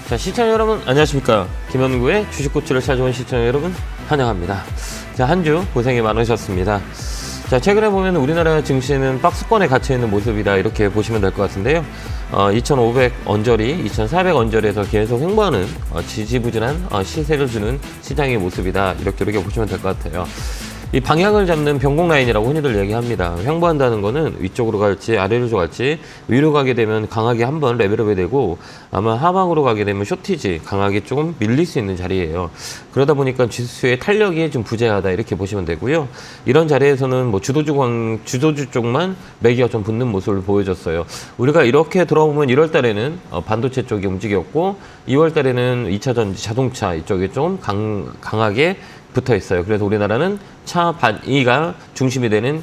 자, 시청자 여러분 안녕하십니까. 김현구의 주식고치를 찾아온 시청자 여러분 환영합니다. 자, 한 주 고생이 많으셨습니다. 자, 최근에 보면 우리나라 증시는 박스권에 갇혀있는 모습이다 이렇게 보시면 될 것 같은데요. 2500 언저리, 2400 언저리에서 계속 횡보하는 지지부진한 시세를 주는 시장의 모습이다 이렇게 보시면 될 것 같아요. 이 방향을 잡는 변곡 라인이라고 흔히들 얘기합니다. 횡보한다는 거는 위쪽으로 갈지 아래로 갈지, 위로 가게 되면 강하게 한번 레벨업이 되고, 아마 하방으로 가게 되면 쇼티지 강하게 조금 밀릴 수 있는 자리예요. 그러다 보니까 지수의 탄력이 좀 부재하다 이렇게 보시면 되고요. 이런 자리에서는 뭐 주도주 쪽만 매기가 좀 붙는 모습을 보여줬어요. 우리가 이렇게 돌아보면 1월 달에는 반도체 쪽이 움직였고, 2월 달에는 2차 전지 자동차 이쪽에 좀 강하게 붙어 있어요. 그래서 우리나라는 차 반이가 중심이 되는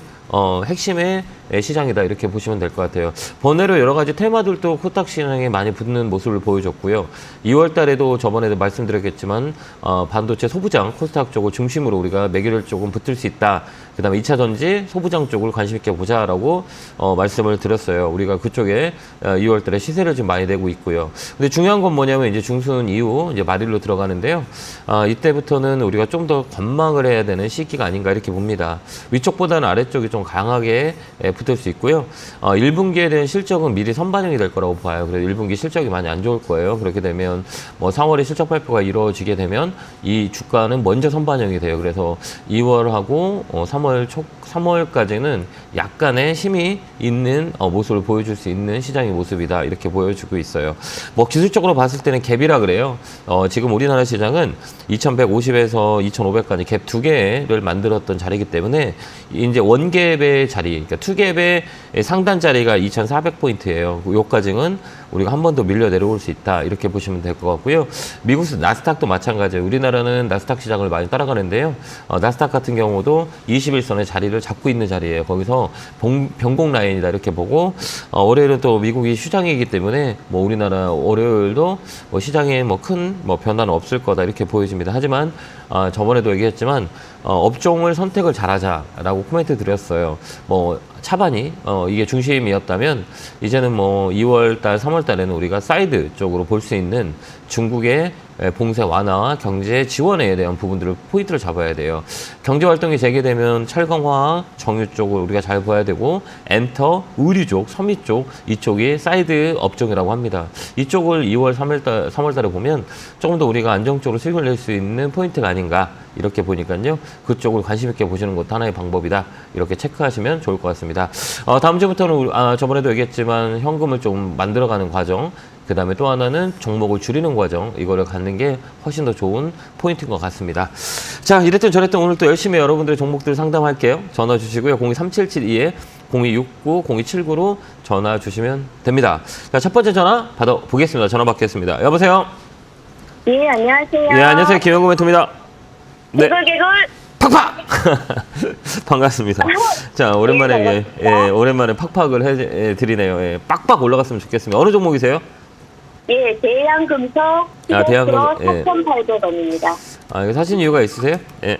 핵심의 시장이다 이렇게 보시면 될 것 같아요. 번외로 여러 가지 테마들도 코스닥 시장에 많이 붙는 모습을 보여줬고요. 2월 달에도 저번에도 말씀드렸겠지만 반도체 소부장 코스닥 쪽을 중심으로 우리가 매기를 조금 붙을 수 있다. 그다음에 2차 전지 소부장 쪽을 관심 있게 보자라고 말씀을 드렸어요. 우리가 그쪽에 2월 달에 시세를 좀 많이 내고 있고요. 근데 중요한 건 뭐냐면 이제 중순 이후 이제 말일로 들어가는데요. 이때부터는 우리가 좀 더 관망을 해야 되는 시기가 아닌가 이렇게 봅니다. 위쪽보다는 아래쪽이 좀 강하게 붙을 수 있고요. 1분기에 대한 실적은 미리 선반영이 될 거라고 봐요. 그래서 1분기 실적이 많이 안 좋을 거예요. 그렇게 되면 뭐 4월에 실적 발표가 이루어지게 되면 이 주가는 먼저 선반영이 돼요. 그래서 2월하고 3월까지는 약간의 힘이 있는 모습을 보여줄 수 있는 시장의 모습이다. 이렇게 보여주고 있어요. 뭐 기술적으로 봤을 때는 갭이라 그래요. 지금 우리나라 시장은 2150에서 2500까지 갭 두 개를 만들었던 자리이기 때문에 이제 원갭의 자리, 그러니까 투갭의 상단 자리가 2400포인트예요. 요까지는 우리가 한 번 더 밀려 내려올 수 있다. 이렇게 보시면 될 것 같고요. 미국 나스닥도 마찬가지예요. 우리나라는 나스닥 시장을 많이 따라가는데요. 나스닥 같은 경우도 21선의 자리를 잡고 있는 자리예요. 거기서 변곡 라인이다 이렇게 보고, 월요일은 또 미국이 휴장이기 때문에 뭐 우리나라 월요일도 뭐 시장에 뭐 큰 변화는 없을 거다 이렇게 보여집니다. 하지만 저번에도 얘기했지만 업종을 선택을 잘하자라고 코멘트 드렸어요. 뭐 차반이 이게 중심이었다면 이제는 뭐 2월달, 3월달에는 우리가 사이드 쪽으로 볼 수 있는 중국의 봉쇄 완화와 경제 지원에 대한 부분들을 포인트를 잡아야 돼요. 경제 활동이 재개되면 철강화학, 정유 쪽을 우리가 잘 봐야 되고, 엔터, 의류 쪽, 섬유 쪽 이쪽이 사이드 업종이라고 합니다. 이쪽을 2월, 3월달에 보면 조금 더 우리가 안정적으로 수익을 낼 수 있는 포인트가 아닌가 이렇게 보니까요. 그쪽을 관심 있게 보시는 것도 하나의 방법이다. 이렇게 체크하시면 좋을 것 같습니다. 다음 주부터는 저번에도 얘기했지만 현금을 좀 만들어가는 과정, 그 다음에 또 하나는 종목을 줄이는 과정, 이거를 갖는 게 훨씬 더 좋은 포인트인 것 같습니다. 자, 이랬든 저랬든 오늘 또 열심히 여러분들의 종목들 상담할게요. 전화 주시고요. 02377-0279-0279로 전화 주시면 됩니다. 자, 첫 번째 전화 받아보겠습니다. 전화 받겠습니다. 여보세요? 예, 안녕하세요. 예, 안녕하세요. 김현구 멘토입니다. 네. 개굴. 팍팍! 반갑습니다. 자, 오랜만에, 오랜만에 팍팍을 해드리네요. 예, 빡빡 올라갔으면 좋겠습니다. 어느 종목이세요? 예, 대양금속 대양금속, 예. 4,800원입니다. 이거 사신 이유가 있으세요? 예.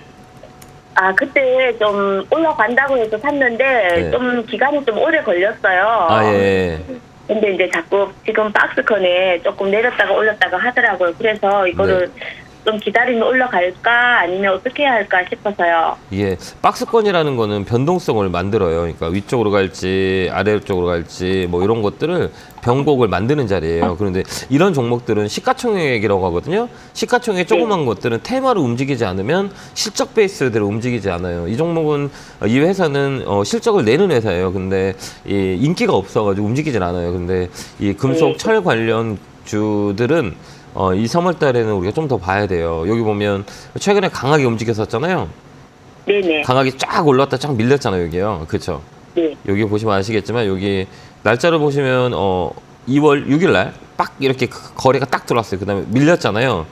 그때 좀 올라간다고 해서 샀는데, 예. 좀 기간이 좀 오래 걸렸어요. 예. 근데 이제 자꾸 지금 박스컨에 조금 내렸다가 올렸다가 하더라고요. 그래서 이거를 좀 기다리면 올라갈까 아니면 어떻게 해야 할까 싶어서요. 이게 박스권이라는 거는 변동성을 만들어요. 그러니까 위쪽으로 갈지 아래쪽으로 갈지 뭐 이런 것들을 변곡을 만드는 자리예요. 그런데 이런 종목들은 시가총액이라고 하거든요. 시가총액 조그만 것들은 테마로 움직이지 않으면 실적 베이스대로 움직이지 않아요. 이 종목은 이 회사는 실적을 내는 회사예요. 근데 이 인기가 없어가지고 움직이질 않아요. 근데 이 금속 철 관련 주들은 이 3월 달에는 우리가 좀 더 봐야 돼요. 여기 보면 최근에 강하게 움직였었잖아요. 네네. 강하게 쫙 올랐다 쫙 밀렸잖아요, 여기요. 그렇죠? 네. 여기 보시면 아시겠지만 여기 날짜를 보시면 2월 6일 날 빡 이렇게 거래가 딱 들어왔어요. 그다음에 밀렸잖아요.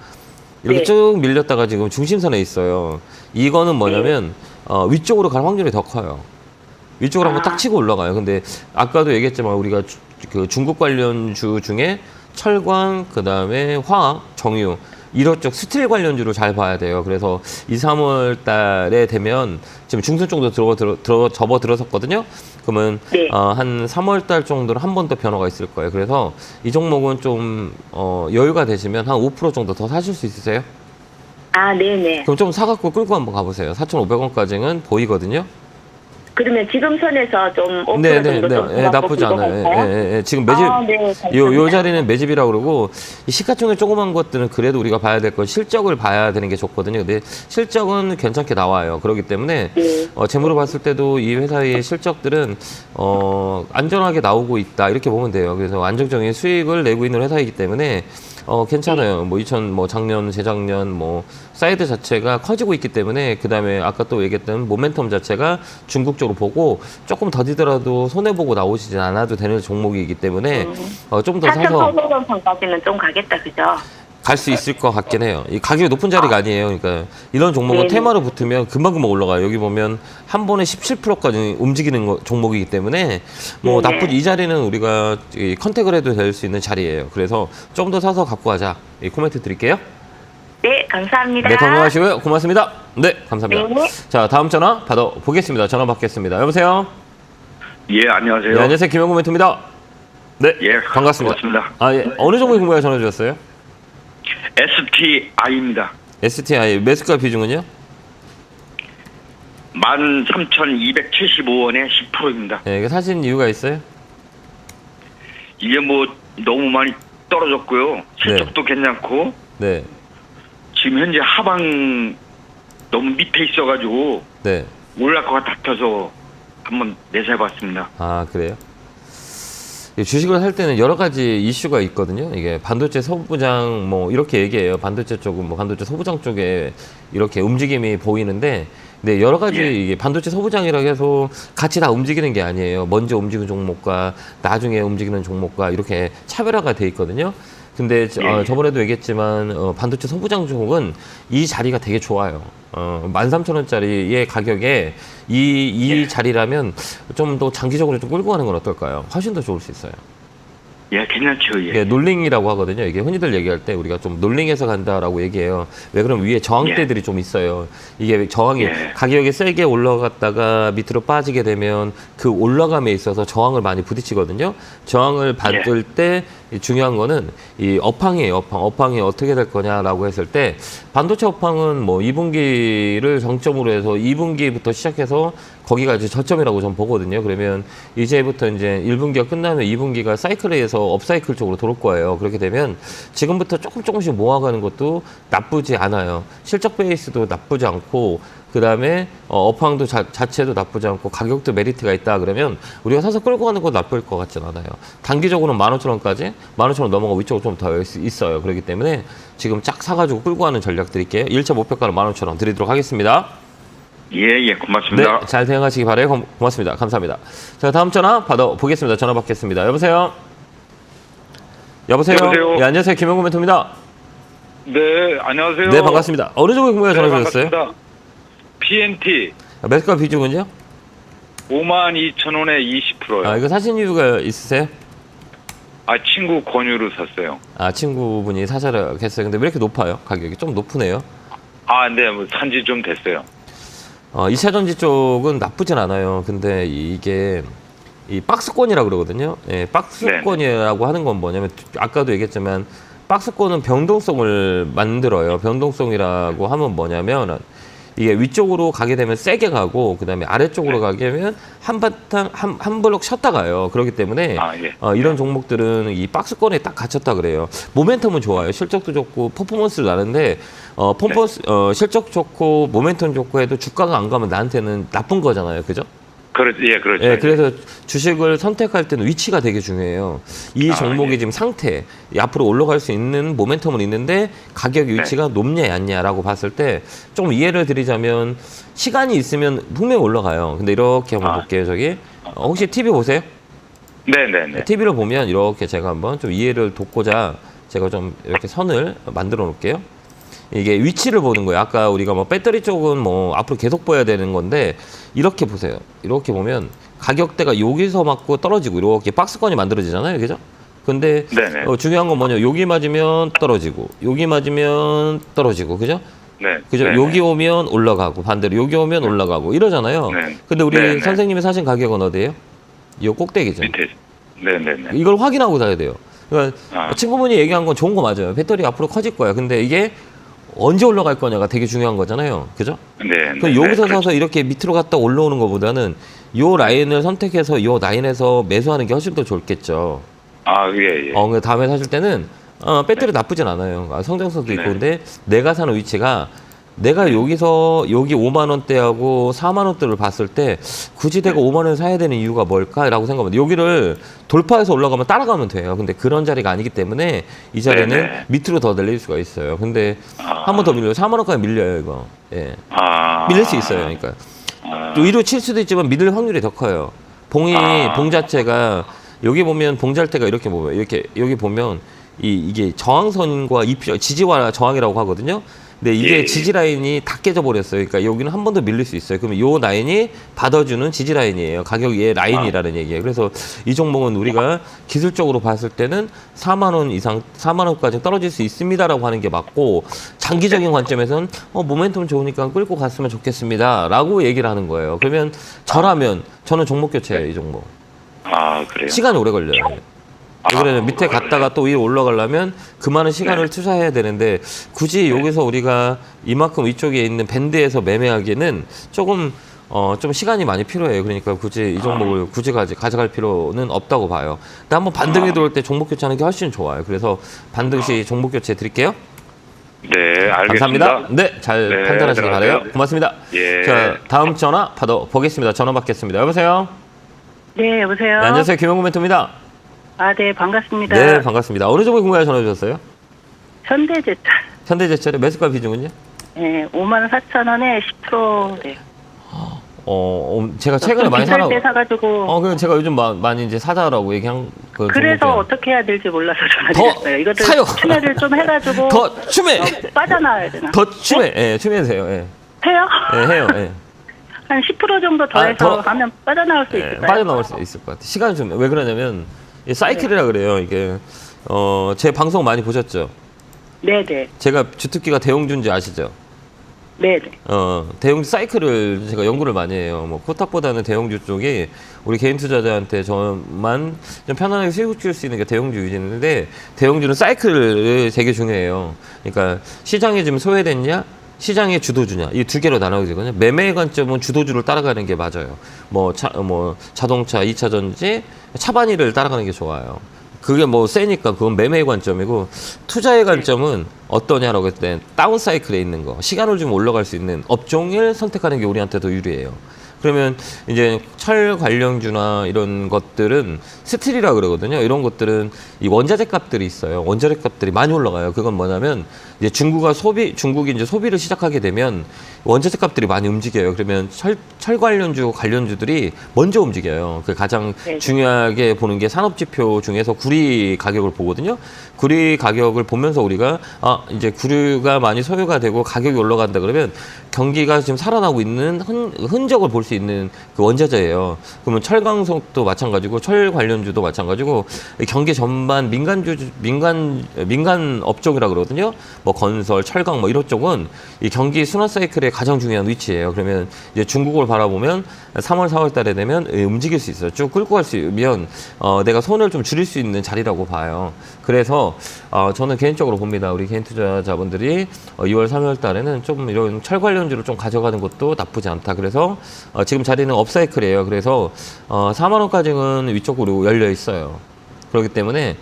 이렇게 쭉 밀렸다가 지금 중심선에 있어요. 이거는 뭐냐면 위쪽으로 갈 확률이 더 커요. 위쪽으로 한번 딱 치고 올라가요. 근데 아까도 얘기했지만 우리가 그 중국 관련 주 중에 철광, 그 다음에 화학, 정유 이쪽 스틸 관련주로 잘 봐야 돼요. 그래서 2, 3월 달에 되면 지금 중순 정도 접어들었었거든요. 그러면 네. 한 3월 달 정도는 한 번 더 변화가 있을 거예요. 그래서 이 종목은 좀 여유가 되시면 한 5% 정도 더 사실 수 있으세요? 아, 네네. 그럼 좀 사갖고 끌고 한번 가보세요. 4,500원까지는 보이거든요. 그러면 지금 선에서 좀 5% 네, 정도 좀 네, 나쁘지 않아요. 지금 매집, 네, 감사합니다. 요 자리는 매집이라고 그러고, 이 시가총액 조그만 것들은 그래도 우리가 봐야 될 건 실적을 봐야 되는 게 좋거든요. 근데 실적은 괜찮게 나와요. 그렇기 때문에, 네. 재무로 봤을 때도 이 회사의 실적들은, 안전하게 나오고 있다. 이렇게 보면 돼요. 그래서 안정적인 수익을 내고 있는 회사이기 때문에, 괜찮아요. 뭐 작년, 재작년, 사이드 자체가 커지고 있기 때문에, 그 다음에 아까 또 얘기했던 모멘텀 자체가 중국 쪽으로 보고, 조금 더디더라도 손해보고 나오시지 않아도 되는 종목이기 때문에, 좀 더 사서 4,800원 선까지는 좀 가겠다, 그죠? 갈 수 있을 것 같긴 해요. 이 가격이 높은 자리가 아니에요. 그러니까 이런 종목은 네네. 테마로 붙으면 금방금방 올라가요. 여기 보면 한 번에 17%까지 움직이는 종목이기 때문에 네네. 나쁘지 이 자리는 우리가 이 컨택을 해도 될 수 있는 자리예요. 그래서 좀 더 사서 갖고 가자. 이 코멘트 드릴게요. 네, 감사합니다. 네, 건강하시고요. 고맙습니다. 네, 감사합니다. 네. 자, 다음 전화 받아보겠습니다. 전화 받겠습니다. 여보세요? 예, 안녕하세요. 네, 안녕하세요. 김영구 멘토입니다. 네, 예, 반갑습니다. 고맙습니다. 아, 예. 어느 종목에 궁금해 전화 주셨어요? STI입니다. STI 매수가 비중은요? 13,275원에 10%입니다. 예, 이게 사신 이유가 있어요? 이게 뭐 너무 많이 떨어졌고요. 실적도 괜찮고 네, 지금 현재 하방 너무 밑에 있어가지고 네. 올라갈 것 같아서 한번 내세봤습니다. 아, 그래요? 이 주식을 살 때는 여러 가지 이슈가 있거든요. 이게 반도체 소부장 이렇게 얘기해요. 반도체 쪽은 반도체 소부장 쪽에 이렇게 움직임이 보이는데, 네, 여러 가지 예. 이게 반도체 소부장이라고 해서 같이 다 움직이는 게 아니에요. 먼저 움직이는 종목과 나중에 움직이는 종목과 이렇게 차별화가 돼 있거든요. 근데 예. 저번에도 얘기했지만 반도체 소부장 종목은 이 자리가 되게 좋아요. 13,000원짜리의 가격에 이 자리라면 좀 더 장기적으로 좀 끌고 가는 건 어떨까요? 훨씬 더 좋을 수 있어요. 예, 괜찮죠. 예. 이게 놀링이라고 하거든요. 이게 흔히들 얘기할 때 우리가 좀 놀링해서 간다라고 얘기해요. 왜 그러면 위에 저항대들이 좀 있어요. 이게 저항이 예. 가격이 세게 올라갔다가 밑으로 빠지게 되면 그 올라감에 있어서 저항을 많이 부딪히거든요. 저항을 받을 때 중요한 거는 이 업황이에요. 업황이 어떻게 될 거냐라고 했을 때 반도체 업황은 2분기를 정점으로 해서 2분기부터 시작해서 거기가 이제 저점이라고 전 보거든요. 그러면 이제부터 이제 1분기가 끝나면 2분기가 사이클에서 업사이클 쪽으로 돌을 거예요. 그렇게 되면 지금부터 조금씩 모아가는 것도 나쁘지 않아요. 실적 베이스도 나쁘지 않고 그다음에 업황도 자체도 나쁘지 않고 가격도 메리트가 있다 그러면 우리가 사서 끌고 가는 건 나쁠 것 같진 않아요. 단기적으로는 15,000원까지 15,000원 넘어가고 위쪽으로 좀 더 있어요. 그렇기 때문에 지금 쫙 사가지고 끌고 가는 전략 드릴게요. 1차 목표가는 15,000원 드리도록 하겠습니다. 예, 고맙습니다. 네, 잘 대응하시기 바라요. 고맙습니다. 감사합니다. 자, 다음 전화 받아보겠습니다. 전화 받겠습니다. 여보세요? 여보세요? 여보세요? 예, 안녕하세요. 김영구 멘토입니다. 네, 안녕하세요. 네, 반갑습니다. 어느 종목에 궁금해 전화 주셨어요? 반갑습니다. PNT 매수가 비중은요? 52,000원에 20%요. 이거 사신 이유가 있으세요? 친구 권유로 샀어요. 친구분이 사자라 했어요. 근데 왜 이렇게 높아요? 가격이 좀 높으네요. 네, 산지 좀 됐어요. 2차 전지 쪽은 나쁘진 않아요. 근데 이게 이 박스권이라고 그러거든요. 예, 박스권이라고 하는 건 뭐냐면 아까도 얘기했지만 박스권은 변동성을 만들어요. 변동성이라고 하면 뭐냐면 이게 위쪽으로 가게 되면 세게 가고 그다음에 아래쪽으로 가게 되면 한 블록 쉬었다 가요. 그렇기 때문에 예. 이런 종목들은 이 박스권에 딱 갇혔다 그래요. 모멘텀은 좋아요. 실적도 좋고 퍼포먼스도 나는데 실적 좋고 모멘텀 좋고 해도 주가가 안 가면 나한테는 나쁜 거잖아요. 그죠? 그렇죠. 예, 그래서 주식을 선택할 때는 위치가 되게 중요해요. 이 종목이 지금 상태, 앞으로 올라갈 수 있는 모멘텀은 있는데 가격 위치가 높냐 얕냐라고 봤을 때 좀 이해를 드리자면 시간이 있으면 분명히 올라가요. 근데 이렇게 한번 볼게요. 저기 혹시 TV 보세요? 네네네. TV를 보면 이렇게 제가 한번 좀 이해를 돕고자 제가 좀 이렇게 선을 만들어 놓을게요. 이게 위치를 보는 거예요. 아까 우리가 배터리 쪽은 앞으로 계속 보여야 되는 건데 이렇게 보세요. 이렇게 보면 가격대가 여기서 맞고 떨어지고 이렇게 박스권이 만들어지잖아요. 그죠? 근데 중요한 건 뭐냐? 여기 맞으면 떨어지고 여기 맞으면 떨어지고 그죠? 네. 그죠? 네네. 여기 오면 올라가고 반대로 여기 오면 올라가고 이러잖아요. 네. 근데 우리 네네. 선생님이 사신 가격은 어디예요? 이 꼭대기죠. 밑에. 네네네. 이걸 확인하고 사야 돼요. 그러니까 아. 친구분이 얘기한 건 좋은 거 맞아요. 배터리 앞으로 커질 거야. 근데 이게 언제 올라갈 거냐가 되게 중요한 거잖아요. 그죠? 네. 그럼 여기서 사서 이렇게 밑으로 갔다 올라오는 것보다는 요 라인을 선택해서 요 라인에서 매수하는 게 훨씬 더 좋겠죠. 아, 예. 근데 다음에 사실 때는 배터리 나쁘진 않아요. 성장성도 있고. 네. 근데 내가 사는 위치가 내가 여기서 여기 5만 원대하고 4만 원대를 봤을 때 굳이 내가 5만 원 사야 되는 이유가 뭘까라고 생각하면 여기를 돌파해서 올라가면 따라가면 돼요. 근데 그런 자리가 아니기 때문에 이 자리는 네네. 밑으로 더 내릴 수가 있어요. 근데 한 번 더 밀려요. 4만 원까지 밀려요, 이거. 예. 아. 밀릴 수 있어요. 그러니까. 또 위로 칠 수도 있지만 밀릴 확률이 더 커요. 봉 자체가 여기 보면 봉잘대가 이렇게 보면 이렇게 여기 보면 이게 저항선과 지지와 저항이라고 하거든요. 근데 이게 예. 지지 라인이 다 깨져 버렸어요. 그러니까 여기는 한 번 더 밀릴 수 있어요. 그러면 요 라인이 받아주는 지지 라인이에요. 가격의 라인이라는 얘기예요. 그래서 이 종목은 우리가 기술적으로 봤을 때는 4만 원 이상, 4만 원까지 떨어질 수 있습니다라고 하는 게 맞고 장기적인 관점에서는 모멘텀 좋으니까 끌고 갔으면 좋겠습니다라고 얘기를 하는 거예요. 그러면 저는 종목 교체예요, 이 종목. 아, 그래요? 시간이 오래 걸려요. 왜 그러냐면 밑에 갔다가 또 위로 올라가려면 그 많은 시간을 투자해야 되는데 굳이 여기서 우리가 이만큼 위쪽에 있는 밴드에서 매매하기에는 조금 좀 시간이 많이 필요해요. 그러니까 굳이 이 종목을 굳이 가져갈 필요는 없다고 봐요. 근데 한번 반등이 들어올 때 종목 교체하는 게 훨씬 좋아요. 그래서 반등 시 종목 교체 드릴게요. 네, 알겠습니다. 감사합니다. 네, 잘 네, 판단하시기 바라요. 들어가세요. 고맙습니다. 예. 자, 다음 전화 받아보겠습니다. 전화 받겠습니다. 여보세요? 네, 여보세요. 네, 안녕하세요. 김영구 멘토입니다. 아, 네, 반갑습니다. 네, 반갑습니다. 어느 종목 궁금해 전화 주셨어요? 현대제철. 현대제철의 매수가 비중은요? 네, 54,000원에 10%래요. 제가 최근에 많이 비쌀 사라고. 때 사가지고. 그럼 제가 요즘 많이 이제 사자라고 얘기한 그 그래서 종목이에요. 어떻게 해야 될지 몰라서 더 전화드렸어요. 이것도 사요. 추매를 좀 해가지고. 더 추매. 빠져나와야 되나? 더 추매. 예, 추매해주세요. 예. 해요? 예, 해요. 예. 한 10% 정도 더해서 더. 하면 빠져나올 수 예, 있을까요? 빠져나올 수 있을 것 같아요. 시간이 좀 왜 그러냐면 이 사이클이라 그래요. 이게 제 방송 많이 보셨죠? 네네. 제가 주특기가 대형주인지 아시죠? 네네. 대형주 사이클을 제가 연구를 많이 해요. 뭐 코딱보다는 대형주 쪽이 우리 개인 투자자한테 저만 좀 편안하게 수익 줄 수 있는 게 대형주 위주인데 대형주는 사이클이 되게 중요해요. 그러니까 시장이 지금 소외됐냐? 시장의 주도주냐 이 두 개로 나눠지거든요. 매매의 관점은 주도주를 따라가는 게 맞아요. 뭐 자동차, 2차 전지, 차반위를 따라가는 게 좋아요. 그게 뭐 세니까 그건 매매의 관점이고 투자의 관점은 어떠냐라고 했을 때 다운 사이클에 있는 거 시간을 좀 올라갈 수 있는 업종을 선택하는 게 우리한테 더 유리해요. 그러면 이제 철 관련주나 이런 것들은 스틸이라 그러거든요. 이런 것들은 이 원자재 값들이 있어요. 원자재 값들이 많이 올라가요. 그건 뭐냐면 이제 중국이 이제 소비를 시작하게 되면 원자재 값들이 많이 움직여요. 그러면 철 관련주들이 먼저 움직여요. 그 가장 네. 중요하게 보는 게 산업지표 중에서 구리 가격을 보거든요. 구리 가격을 보면서 우리가 이제 구리가 많이 소요가 되고 가격이 올라간다 그러면 경기가 지금 살아나고 있는 흔적을 볼 수 있는 그 원자재예요. 그러면 철강석도 마찬가지고 철 관련주도 마찬가지고 경기 전반 민간 업종이라 그러거든요. 뭐 건설, 철강 뭐 이런 쪽은 이 경기 순환 사이클의 가장 중요한 위치예요. 그러면 이제 중국을 바라보면 3월, 4월 달에 되면 움직일 수 있어요. 쭉 끌고 갈 수 있으면 내가 손을 좀 줄일 수 있는 자리라고 봐요. 그래서 저는 개인적으로 봅니다. 우리 개인 투자자분들이 2월, 3월 달에는 좀 이런 철 관련주를 좀 가져가는 것도 나쁘지 않다. 그래서 지금 자리는 업사이클이에요. 그래서 4만 원까지는 위쪽으로 열려 있어요. 그렇기 때문에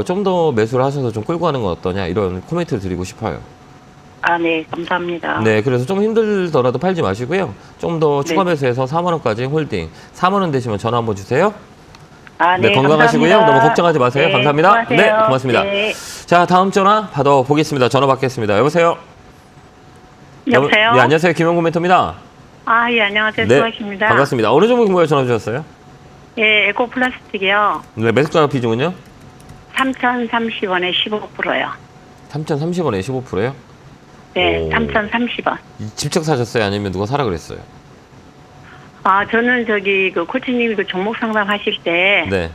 좀 더 매수를 하셔서 좀 끌고 가는 건 어떠냐 이런 코멘트를 드리고 싶어요. 아, 네, 감사합니다. 네, 그래서 좀 힘들더라도 팔지 마시고요. 좀 더 추가 네. 매수해서 4만 원까지 홀딩. 4만 원 되시면 전화 한번 주세요. 아, 네, 네, 건강하시고요. 감사합니다. 너무 걱정하지 마세요. 네, 감사합니다. 수고하세요. 네, 고맙습니다. 네. 자, 다음 전화 받아보겠습니다. 전화 받겠습니다. 여보세요? 여보세요? 네, 안녕하세요. 김영구 멘토입니다. 아, 예, 안녕하세요. 네, 수고하십니다. 반갑습니다. 어느 종목 궁금해 전화 주셨어요? 예, 에코 플라스틱이요. 네, 매수가 비중은요? 3,030원에 15%요. 3,030원에 15%요? 네, 오. 3,030원. 직접 사셨어요? 아니면 누가 사라 그랬어요? 아, 저는 그 코치님이 그 종목 상담하실 때, 네.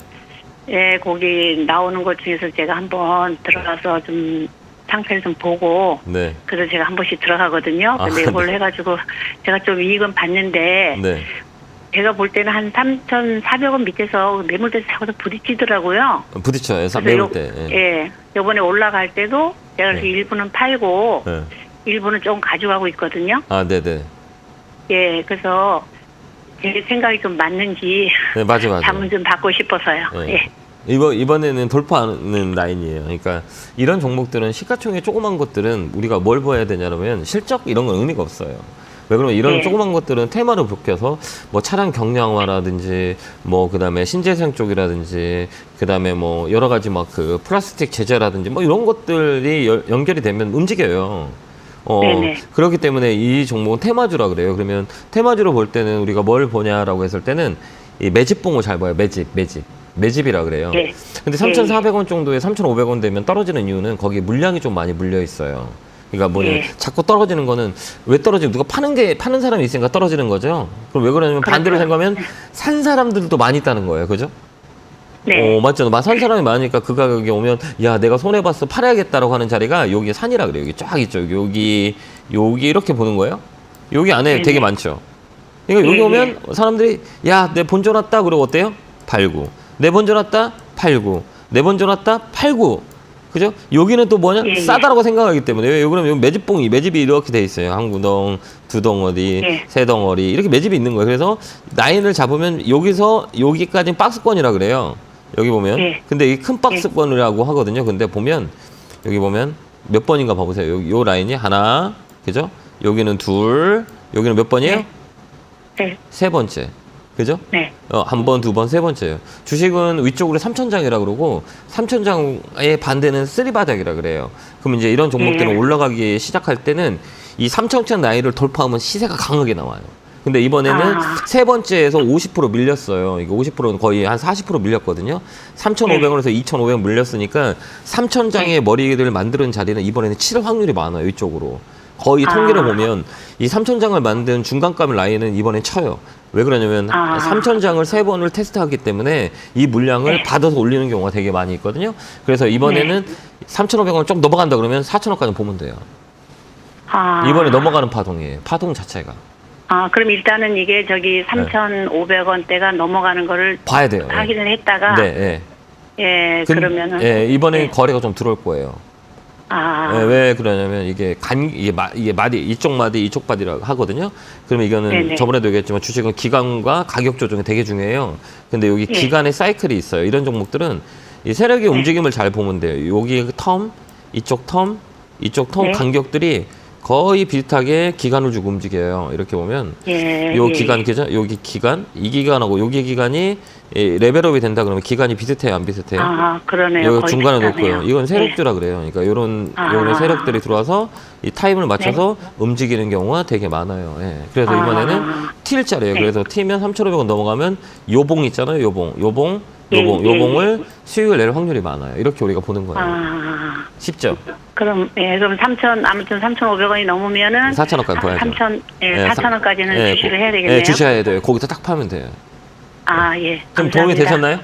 예, 거기 나오는 것 중에서 제가 한번 들어가서 좀 상태를 좀 보고, 네. 그래서 제가 한 번씩 들어가거든요. 아, 근데 이걸로 네. 해가지고 제가 좀 이익은 봤는데, 네. 제가 볼 때는 한 3,400원 밑에서 매물대에서 자꾸 부딪히더라고요. 부딪혀요. 그래서 매울 때. 예. 예. 요번에 올라갈 때도 제가 그래서 네. 일부는 팔고 예. 일부는 조금 가져가고 있거든요. 아, 네네. 예. 그래서 제 생각이 좀 맞는지 네, 맞아. 잠은 좀 받고 싶어서요. 예. 예. 이번에는 돌파하는 라인이에요. 그러니까 이런 종목들은 시가총액 조그만 것들은 우리가 뭘 봐야 되냐면 실적 이런 건 의미가 없어요. 왜 그러면 이런 네. 조그만 것들은 테마로 묶여서 뭐 차량 경량화라든지 뭐 그다음에 신재생 쪽이라든지 그다음에 뭐 여러 가지 막 그 플라스틱 제재라든지 뭐 이런 것들이 연결이 되면 움직여요. 네네. 그렇기 때문에 이 종목은 테마주라 그래요. 그러면 테마주로 볼 때는 우리가 뭘 보냐라고 했을 때는 이 매집봉을 잘 봐요. 매집이라 그래요. 네. 근데 3,400원 정도에 3,500원 되면 떨어지는 이유는 거기 물량이 좀 많이 물려 있어요. 그러니까 뭐냐면 네. 자꾸 떨어지는 거는 왜 떨어지고 누가 파는 사람이 있으니까 떨어지는 거죠. 그럼 왜 그러냐면 반대로 생각하면 산 사람들도 많이 있다는 거예요. 그죠? 네. 맞죠. 산 사람이 많으니까 그 가격에 오면 야 내가 손해봤어 팔아야겠다라고 하는 자리가 여기 산이라 그래요. 여기 쫙 있죠. 여기 이렇게 보는 거예요. 여기 안에 네네. 되게 많죠. 그러니까 여기 네네. 오면 사람들이 야 내 본전 왔다 그러고 어때요? 팔고 내 본전 왔다 팔고 내 본전 왔다 팔고 그죠? 여기는 또 뭐냐? 예, 예. 싸다라고 생각하기 때문에 왜 그러면 여기 매집이 이렇게 돼 있어요. 한 구덩, 두 덩어리, 예. 세 덩어리 이렇게 매집이 있는 거예요. 그래서 라인을 잡으면 여기서 여기까지는 박스권이라 그래요. 여기 보면 예. 근데 이 큰 박스권이라고 하거든요. 근데 보면 여기 보면 몇 번인가 봐보세요. 여기 요 라인이 하나, 그죠? 여기는 둘, 여기는 몇 번이에요? 네. 네. 세 번째. 그죠? 네. 한 번, 두 번, 세 번째예요. 주식은 위쪽으로 3,000장이라 그러고 3,000장의 반대는 쓰리바닥이라 그래요. 그럼 이제 이런 종목들은 네. 올라가기 시작할 때는 이 3,000장 라인을 돌파하면 시세가 강하게 나와요. 근데 이번에는 세 번째에서 50% 밀렸어요. 이거 50%는 거의 한 40% 밀렸거든요. 3,500원에서 2,500원 밀렸으니까 3,000장의 머리를 만드는 자리는 이번에는 칠 확률이 많아요. 이쪽으로. 거의 통계를 보면 이 3,000장을 만든 중간값 라인은 이번엔 쳐요. 왜 그러냐면 3,000장을 세 번을 테스트하기 때문에 이 물량을 받아서 올리는 경우가 되게 많이 있거든요. 그래서 이번에는 3,500원 좀 넘어간다 그러면 4,000원까지 보면 돼요. 이번에 넘어가는 파동이에요. 파동 자체가. 그럼 일단은 이게 저기 3,500원대가 넘어가는 거를 봐야 돼요. 확인을 했다가 네. 예, 그러면은 이번에 네. 거래가 좀 들어올 거예요. 왜 그러냐면 이게 마디 이쪽 마디 이쪽 바디라고 하거든요. 그러면 이거는 네네. 저번에도 얘기했지만 주식은 기간과 가격 조정이 되게 중요해요. 근데 여기 기간의 사이클이 있어요. 이런 종목들은 이 세력의 움직임을 잘 보면 돼요. 여기 텀, 이쪽 텀 네. 간격들이 거의 비슷하게 기간을 주고 움직여요. 이렇게 보면 기간 그죠? 여기 기간, 이 기간하고 여기 기간이 레벨업이 된다 그러면 기간이 비슷해요, 안 비슷해요? 그러네요. 여기 중간에 비슷하네요. 놓고요. 이건 세력주라 그래요. 그러니까 요런 세력들이 들어와서 이 타임을 맞춰서 움직이는 경우가 되게 많아요. 예. 그래서 이번에는 T일자리예요. 그래서 T면 3,500원 넘어가면 요봉 있잖아요. 요봉을 수익을 낼 확률이 많아요. 이렇게 우리가 보는 거예요. 쉽죠? 그럼 그럼 3,500원이 넘으면은 4,000원까지 봐야죠. 4,000원까지는 주식을 해야 되겠네요. 주셔야 돼요. 거기서 딱 파면 돼요. 예. 좀 감사합니다. 도움이 되셨나요?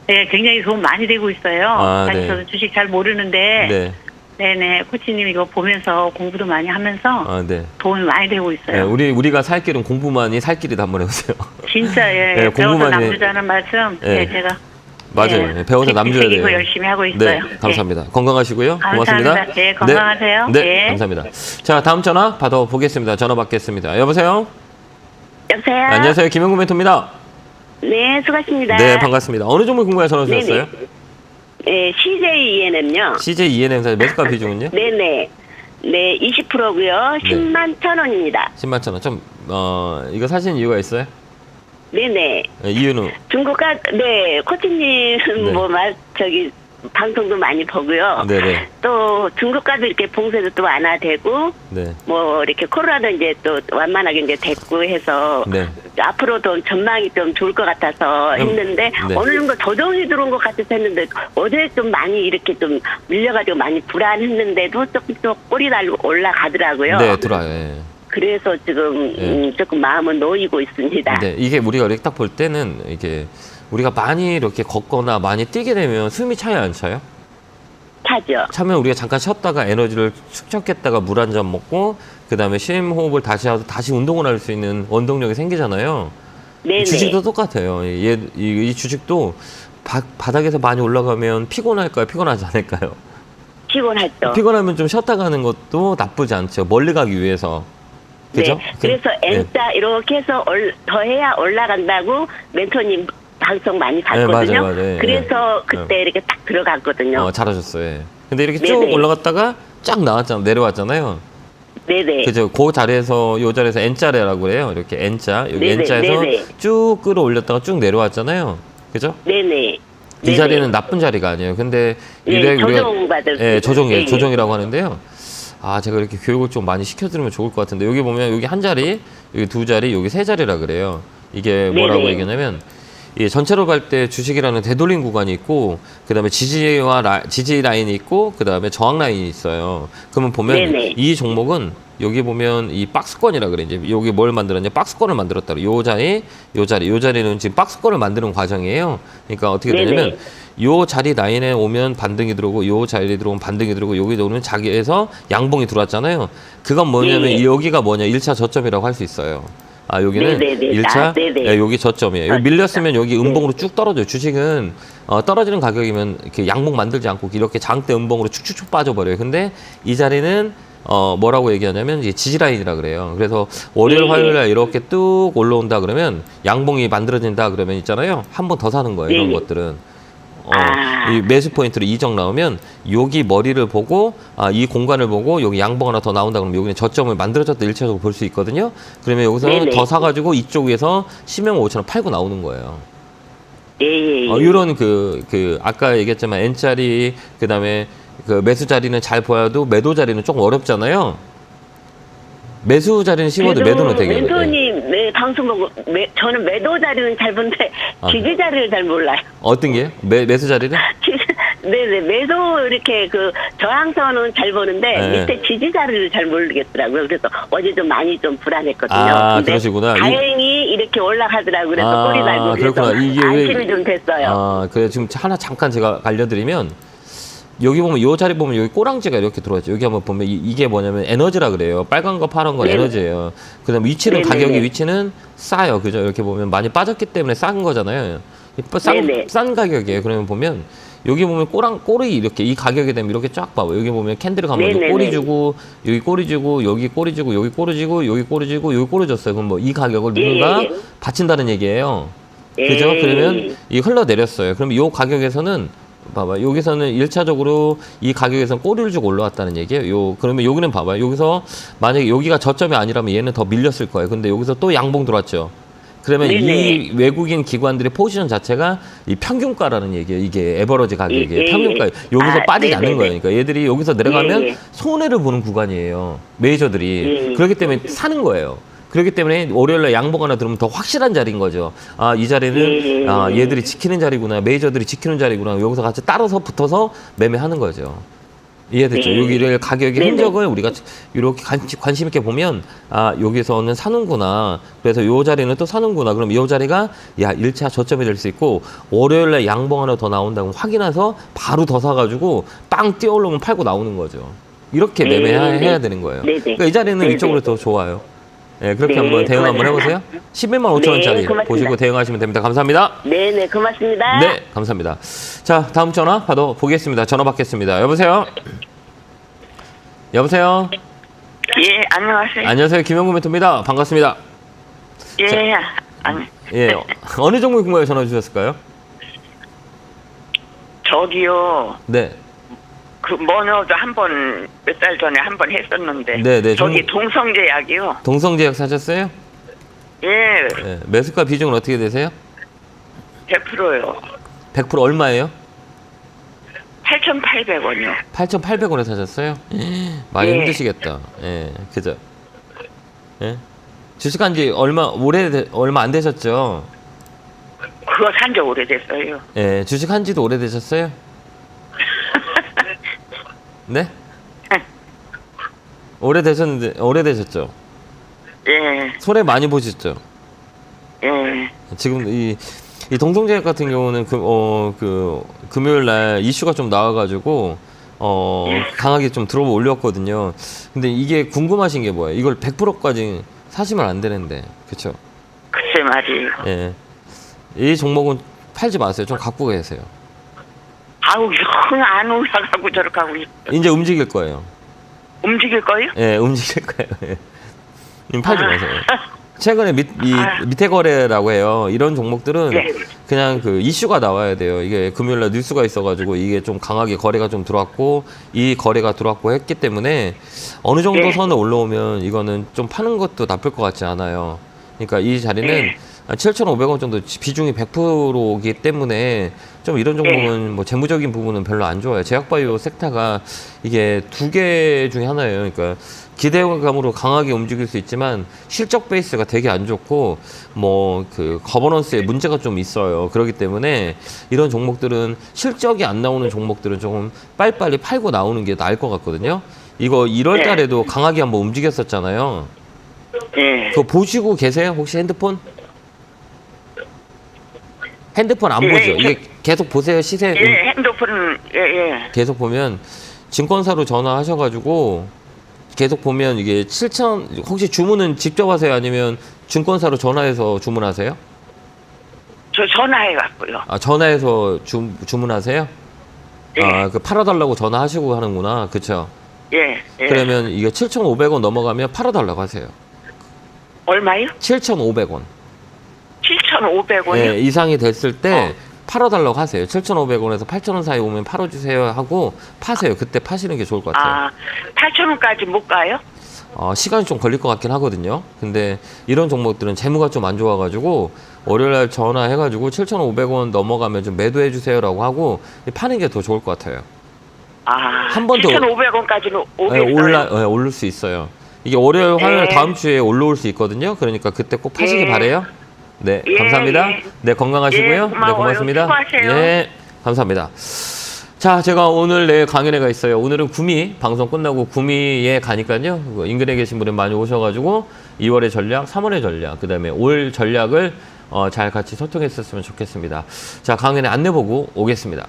네, 굉장히 도움 많이 되고 있어요. 사실 네. 저도 주식 잘 모르는데 네네 코치님 이거 보면서 공부도 많이 하면서 네. 도움이 많이 되고 있어요. 우리가 살 길은 공부만이 살 길이다 한번 해보세요. 진짜 배워서 공부만이 남주자는 말씀 제가 맞아요. 배워서 남줘야 돼요. 열심히 하고 있어요. 네, 감사합니다. 건강하시고요. 감사합니다. 고맙습니다. 네, 건강하세요. 네, 감사합니다. 자, 다음 전화 받아보겠습니다. 전화 받겠습니다. 여보세요? 여보세요? 안녕하세요. 김영구 멘토입니다. 네, 수고하십니다. 네, 반갑습니다. 어느 종목 궁금해 전화 주셨어요? 네, CJENM요. CJ ENM사 매수가 비중은요? 네네. 네, 20%고요. 10만 1,000원입니다. 10만 1,000원. 좀, 이거 사신 이유가 있어요? 네네. 이유는? 중국가, 코치님, 방송도 많이 보고요. 네네. 또 중국가도 이렇게 봉쇄도 또 완화되고, 이렇게 코로나도 이제 또 완만하게 이제 됐고 해서, 앞으로도 전망이 좀 좋을 것 같아서 했는데, 어느 정도 조정이 들어온 것 같아서 했는데, 어제 좀 많이 이렇게 좀 밀려가지고 많이 불안했는데도 조금 또 꼬리 달고 올라가더라고요. 네, 들어와요. 그래서 지금 조금 마음은 놓이고 있습니다. 네, 이게 우리가 이렇게 딱 볼 때는 이게 우리가 많이 이렇게 걷거나 많이 뛰게 되면 숨이 차요, 안 차요? 차죠. 차면 우리가 잠깐 쉬었다가 에너지를 축적했다가 물 한 잔 먹고 그 다음에 심호흡을 다시 하고 다시 운동을 할 수 있는 원동력이 생기잖아요. 네네. 주식도 똑같아요. 이 주식도 바닥에서 많이 올라가면 피곤할까요? 피곤하지 않을까요? 피곤하죠. 피곤하면 좀 쉬었다 가는 것도 나쁘지 않죠. 멀리 가기 위해서. 그죠? 네. 그래서 N자 이렇게 해서 더 해야 올라간다고 멘토님 방송 많이 봤거든요. 맞아요. 그래서 그때 이렇게 딱 들어갔거든요. 잘하셨어요. 예. 근데 이렇게 쭉 네네. 올라갔다가 쫙 내려왔잖아요. 네네. 그죠? 그 자리에서, 요 자리에서 N자리라고 그래요. 이렇게 N자. 여기 네네, N자에서 네네. 쭉 끌어올렸다가 쭉 내려왔잖아요. 그죠? 네네. 이 자리는 나쁜 자리가 아니에요. 근데 네, 조정받을 수 있어요. 예, 예. 조정이라고 하는데요. 제가 이렇게 교육을 좀 많이 시켜드리면 좋을 것 같은데, 여기 보면 여기 한 자리, 여기 두 자리, 여기 세 자리라 그래요. 이게 뭐라고 네네. 얘기하냐면, 전체로 볼 때 주식이라는 되돌림 구간이 있고, 그 다음에 지지 라인이 있고, 그 다음에 저항 라인이 있어요. 그러면 보면 네네. 이 종목은 여기 보면 이 박스권이라 그래. 이제 여기 뭘 만들었냐? 박스권을 만들었다. 요 자리는 지금 박스권을 만드는 과정이에요. 그러니까 어떻게 되냐면, 네네. 요 자리 라인에 오면 반등이 들어오고, 요 자리에 들어오면 반등이 들어오고, 여기 오면 자기에서 양봉이 들어왔잖아요. 그건 뭐냐면, 네네. 여기가 뭐냐? 1차 저점이라고 할 수 있어요. 여기는 네네네. 1차, 네네. 여기 저점이에요. 여기 밀렸으면 여기 음봉으로 쭉 떨어져요. 주식은 떨어지는 가격이면 이렇게 양봉 만들지 않고 이렇게 장대 음봉으로 축축축 빠져버려요. 근데 이 자리는 뭐라고 얘기하냐면 이제 지지라인이라 그래요. 그래서 월요일, 화요일에 이렇게 뚝 올라온다 그러면 양봉이 만들어진다 그러면 있잖아요. 한 번 더 사는 거예요. 이런 네네. 것들은. 이 매수 포인트로 이적 나오면 여기 머리를 보고 이 공간을 보고 여기 양봉 하나 더 나온다 그러면 여기는 저점을 만들어졌다 1차적으로 볼 수 있거든요. 그러면 여기서 네네. 더 사가지고 이쪽에서 10명 5천원 팔고 나오는 거예요. 예, 예, 예. 이런 아까 얘기했지만 N자리 그다음에 그 매수 자리는 잘 보여도 매도 자리는 조금 어렵잖아요. 매수 자리는 쉬워도 매도는 되게 어려워요. 멘토님 방송 보고 저는 매도 자리는 잘 본데 지지 자리를 잘 몰라요. 어떤 게요? 매수 자리는? 네네, 매도 이렇게 저항선은 잘 보는데 네. 밑에 지지 자리를 잘 모르겠더라고요. 그래서 어제 좀 많이 좀 불안했거든요. 근데 그러시구나. 다행히 이렇게 올라가더라고요. 그래서 꼬리 달고 그래서 그렇구나. 이게 안심이 좀 됐어요. 그래 지금 하나 잠깐 제가 알려드리면 여기 보면 이 자리 보면 여기 꼬랑지가 이렇게 들어왔죠. 여기 한번 보면 이게 뭐냐면 에너지라 그래요. 빨간 거 파란 건 네. 에너지예요. 그다음 위치는 네네네. 가격의 위치는 싸요. 그죠? 이렇게 보면 많이 빠졌기 때문에 싼 거잖아요. 네네. 싼 가격이에요. 그러면 보면 여기 보면 꼬리 이렇게 이 가격이 되면 이렇게 쫙 봐봐. 여기 보면 캔들을 가면 여기 네네네. 꼬리 주고 여기 꼬리 주고 여기 꼬리 주고 여기 꼬리 주고 여기 꼬리 주고 여기 꼬리 줬어요. 그럼 뭐 이 가격을 누군가 예. 바친다는 얘기예요. 예. 그죠? 그러면 이 흘러내렸어요. 그럼 이 가격에서는 봐봐. 여기서는 1차적으로 이 가격에서는 꼬리를 주고 올라왔다는 얘기예요. 그러면 여기는 봐봐요. 여기서 만약에 여기가 저점이 아니라면 얘는 더 밀렸을 거예요. 근데 여기서 또 양봉 들어왔죠. 그러면 네네. 이 외국인 기관들의 포지션 자체가 이 평균가라는 얘기예요. 이게 에버러지 가격이에요. 예, 예. 평균가. 여기서 빠지지 않는 네네네. 거예요. 그러니까 얘들이 여기서 내려가면 예, 예. 손해를 보는 구간이에요. 메이저들이. 예. 그렇기 때문에 사는 거예요. 그렇기 때문에 월요일날 양봉 하나 들으면 더 확실한 자리인 거죠. 이 자리는 얘들이 지키는 자리구나. 메이저들이 지키는 자리구나. 여기서 같이 따라서 붙어서 매매하는 거죠. 이해됐죠? 네. 여기를 가격의 네네. 흔적을 우리가 이렇게 관심 있게 보면 여기서는 사는구나. 그래서 요 자리는 또 사는구나. 그럼 이 자리가 1차 저점이 될 수 있고 월요일날 양봉 하나 더 나온다고 확인해서 바로 더 사가지고 빵 뛰어 올라오면 팔고 나오는 거죠. 이렇게 매매해야 되는 거예요. 네네. 그러니까 이 자리는 네네. 이쪽으로 더 좋아요. 네, 그렇게 네, 한번 대응 한번 고맙습니다. 해보세요. 11만 5천 원짜리 네, 고맙습니다. 보시고 대응하시면 됩니다. 감사합니다. 네네, 고맙습니다. 네, 감사합니다. 자, 다음 전화 받아보겠습니다. 전화 받겠습니다. 여보세요? 여보세요? 예, 안녕하세요. 안녕하세요. 김영구 멘토입니다. 반갑습니다. 예, 예, 어느 종목이 궁금해 전화 주셨을까요? 저기요. 네. 뭐냐도 몇 달 전에 한 번 했었는데. 네, 저기 동성제약이요. 동성제약 사셨어요? 예, 네. 매수가 비중은 어떻게 되세요? 100%요. 100% 얼마예요? 8,800원이요. 8,800원에 사셨어요? 많이 예. 힘드시겠다. 예, 그죠? 예? 주식한 지 얼마 안 되셨죠? 그거 산 지 오래됐어요. 예, 주식한 지도 오래되셨어요? 네? 오래되셨죠? 예, 손해 많이 보셨죠? 예. 지금 이 동성제약 같은 경우는 금요일 날 이슈가 좀 나와가지고 강하게 좀 들어 올렸거든요. 근데 이게 궁금하신 게 뭐예요? 이걸 100%까지 사시면 안 되는데, 그렇죠? 글쎄, 글쎄 말이에요. 예. 이 종목은 팔지 마세요. 좀 갖고 계세요. 아우, 영 안 올라가고 저렇게 하고 있어. 이제 움직일 거예요. 움직일 거예요? 예, 움직일 거예요. 예. 팔지 마세요. 최근에 밑에 거래라고 해요. 이런 종목들은 네. 그냥 그 이슈가 나와야 돼요. 이게 금요일날 뉴스가 있어가지고 이게 좀 강하게 거래가 좀 들어왔고 이 거래가 들어왔고 했기 때문에 어느 정도 네. 선을 올라오면 이거는 좀 파는 것도 나쁠 것 같지 않아요. 그러니까 이 자리는 네. 7,500원 정도 비중이 100%이기 때문에 좀 이런 종목은 뭐 재무적인 부분은 별로 안 좋아요. 제약바이오 섹터가 이게 두 개 중에 하나예요. 그러니까 기대감으로 강하게 움직일 수 있지만 실적 베이스가 되게 안 좋고 뭐 그 거버넌스에 문제가 좀 있어요. 그렇기 때문에 이런 종목들은 실적이 안 나오는 종목들은 조금 빨리빨리 팔고 나오는 게 나을 것 같거든요. 이거 1월 달에도 강하게 한번 움직였었잖아요. 예. 그거 보시고 계세요? 혹시 핸드폰? 핸드폰 안 보죠? 이게 계속 보세요, 시세. 예, 핸드폰, 예. 계속 보면 증권사로 전화하셔가지고 계속 보면 이게 7천, 혹시 주문은 직접 하세요? 아니면 증권사로 전화해서 주문하세요? 저 전화해갖고요. 아, 전화해서 주문하세요? 예. 아, 그 팔아달라고 전화하시고 하는구나. 그쵸? 예. 그러면 이게 7,500원 넘어가면 팔아달라고 하세요. 얼마요? 7,500원. 7,500원이요? 예, 이상이 됐을 때 팔아달라고 하세요. 7,500원에서 8,000원 사이 오면 팔아주세요 하고 파세요. 그때 파시는 게 좋을 것 같아요. 아, 8,000원까지 못 가요? 시간이 좀 걸릴 것 같긴 하거든요. 근데 이런 종목들은 재무가 좀 안 좋아가지고 월요일날 전화해가지고 7,500원 넘어가면 좀 매도해주세요라고 하고 파는 게 더 좋을 것 같아요. 아, 한 번 더 7,500원까지는 오겠어요? 오를 수 있어요. 이게 월요일, 화요일 네. 다음 주에 올라올 수 있거든요. 그러니까 그때 꼭 파시기 예. 바래요. 네, 예, 감사합니다. 예. 네, 건강하시고요. 예, 고마워요. 네, 고맙습니다. 수고하세요. 예, 감사합니다. 자, 제가 오늘 내일 강연회가 있어요. 오늘은 구미, 방송 끝나고 구미에 가니까요. 인근에 계신 분이 많이 오셔가지고 2월의 전략, 3월의 전략, 그 다음에 올 전략을 잘 같이 소통했었으면 좋겠습니다. 자, 강연회 안내 보고 오겠습니다.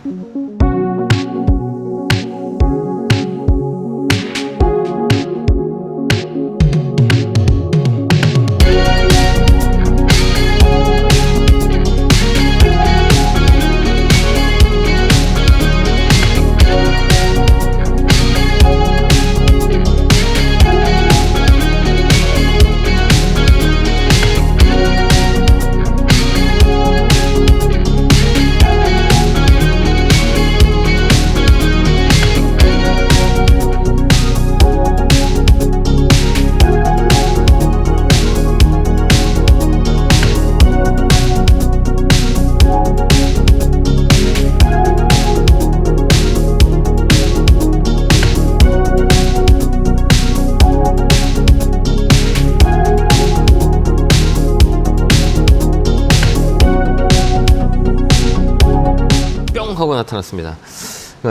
하고 나타났습니다.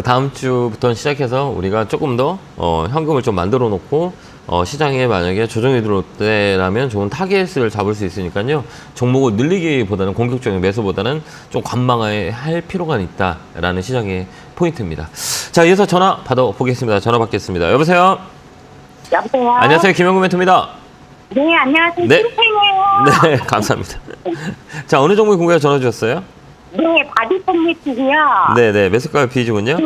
다음 주부터 시작해서 우리가 조금 더 현금을 좀 만들어 놓고 시장에 만약에 조정이 들어올 때라면 좋은 타겟을 잡을 수 있으니까요. 종목을 늘리기보다는 공격적인 매수보다는 좀 관망할 필요가 있다라는 시장의 포인트입니다. 자, 이어서 전화 받아보겠습니다. 전화 받겠습니다. 여보세요? 여보세요? 안녕하세요. 김영구 멘토입니다. 네, 안녕하세요. 네. 네. 네, 감사합니다. 자, 어느 종목에 궁금해 전화 주셨어요? 네, 바디폼 매틱이요. 네네, 매수가 비중은요?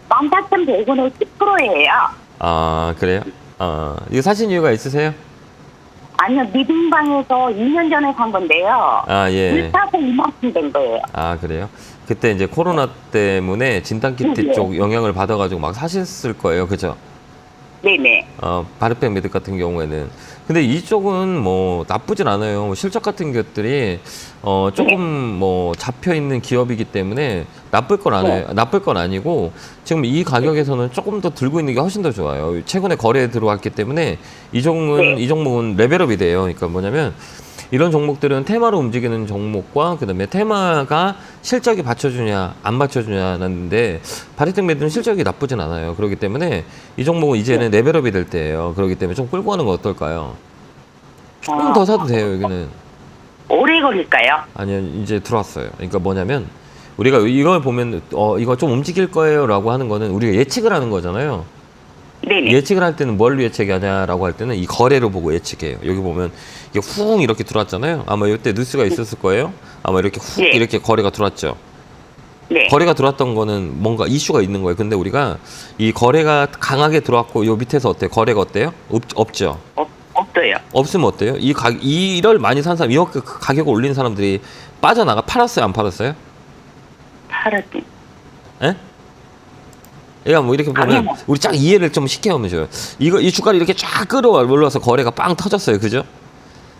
14,100원에 10%예요. 아, 그래요? 이거 사신 이유가 있으세요? 아니요, 미등방에서 2년 전에 산 건데요. 아, 예. 1타고 이만큼 된 거예요. 아, 그래요? 그때 이제 코로나 때문에 진단키트 네. 쪽 영향을 받아가지고 막 사셨을 거예요. 그죠? 네네. 바르펜 매듭 같은 경우에는. 근데 이쪽은 뭐 나쁘진 않아요. 실적 같은 것들이 조금 뭐 잡혀 있는 기업이기 때문에 나쁠 건 아니고 지금 이 가격에서는 조금 더 들고 있는 게 훨씬 더 좋아요. 최근에 거래에 들어왔기 때문에 이 종목은 레벨업이 돼요. 그러니까 뭐냐면 이런 종목들은 테마로 움직이는 종목과 그다음에 테마가 실적이 받쳐주냐 안 받쳐주냐는데 바리텍 매듭은 실적이 나쁘진 않아요. 그렇기 때문에 이 종목은 이제는 레벨업이 될 때예요. 그렇기 때문에 좀 끌고 가는 건 어떨까요? 조금 더 사도 돼요. 여기는. 오래 걸릴까요? 아니요, 이제 들어왔어요. 그러니까 뭐냐면 우리가 이걸 보면 이거 좀 움직일 거예요라고 하는 거는 우리가 예측을 하는 거잖아요. 네네. 예측을 할 때는 뭘 예측하냐라고 할 때는 이 거래를 보고 예측해요. 여기 보면 이게 훅 이렇게 들어왔잖아요. 아마 이때 뉴스가 있었을 거예요. 아마 이렇게 훅 네. 이렇게 거래가 들어왔죠. 네. 거래가 들어왔던 거는 뭔가 이슈가 있는 거예요. 근데 우리가 이 거래가 강하게 들어왔고 요 밑에서 어때요? 거래가 어때요? 없죠. 없어요. 없으면 어때요? 이를 많이 산 사람, 이렇게 가격을 올린 사람들이 빠져나가 팔았어요? 안 팔았어요? 팔았지. 예? 그러니까 뭐 이렇게 보면 아니요. 우리 쫙 이해를 좀 시켜보면 좋아요. 이 주가를 이렇게 쫙 끌어올라서 거래가 빵 터졌어요. 그죠?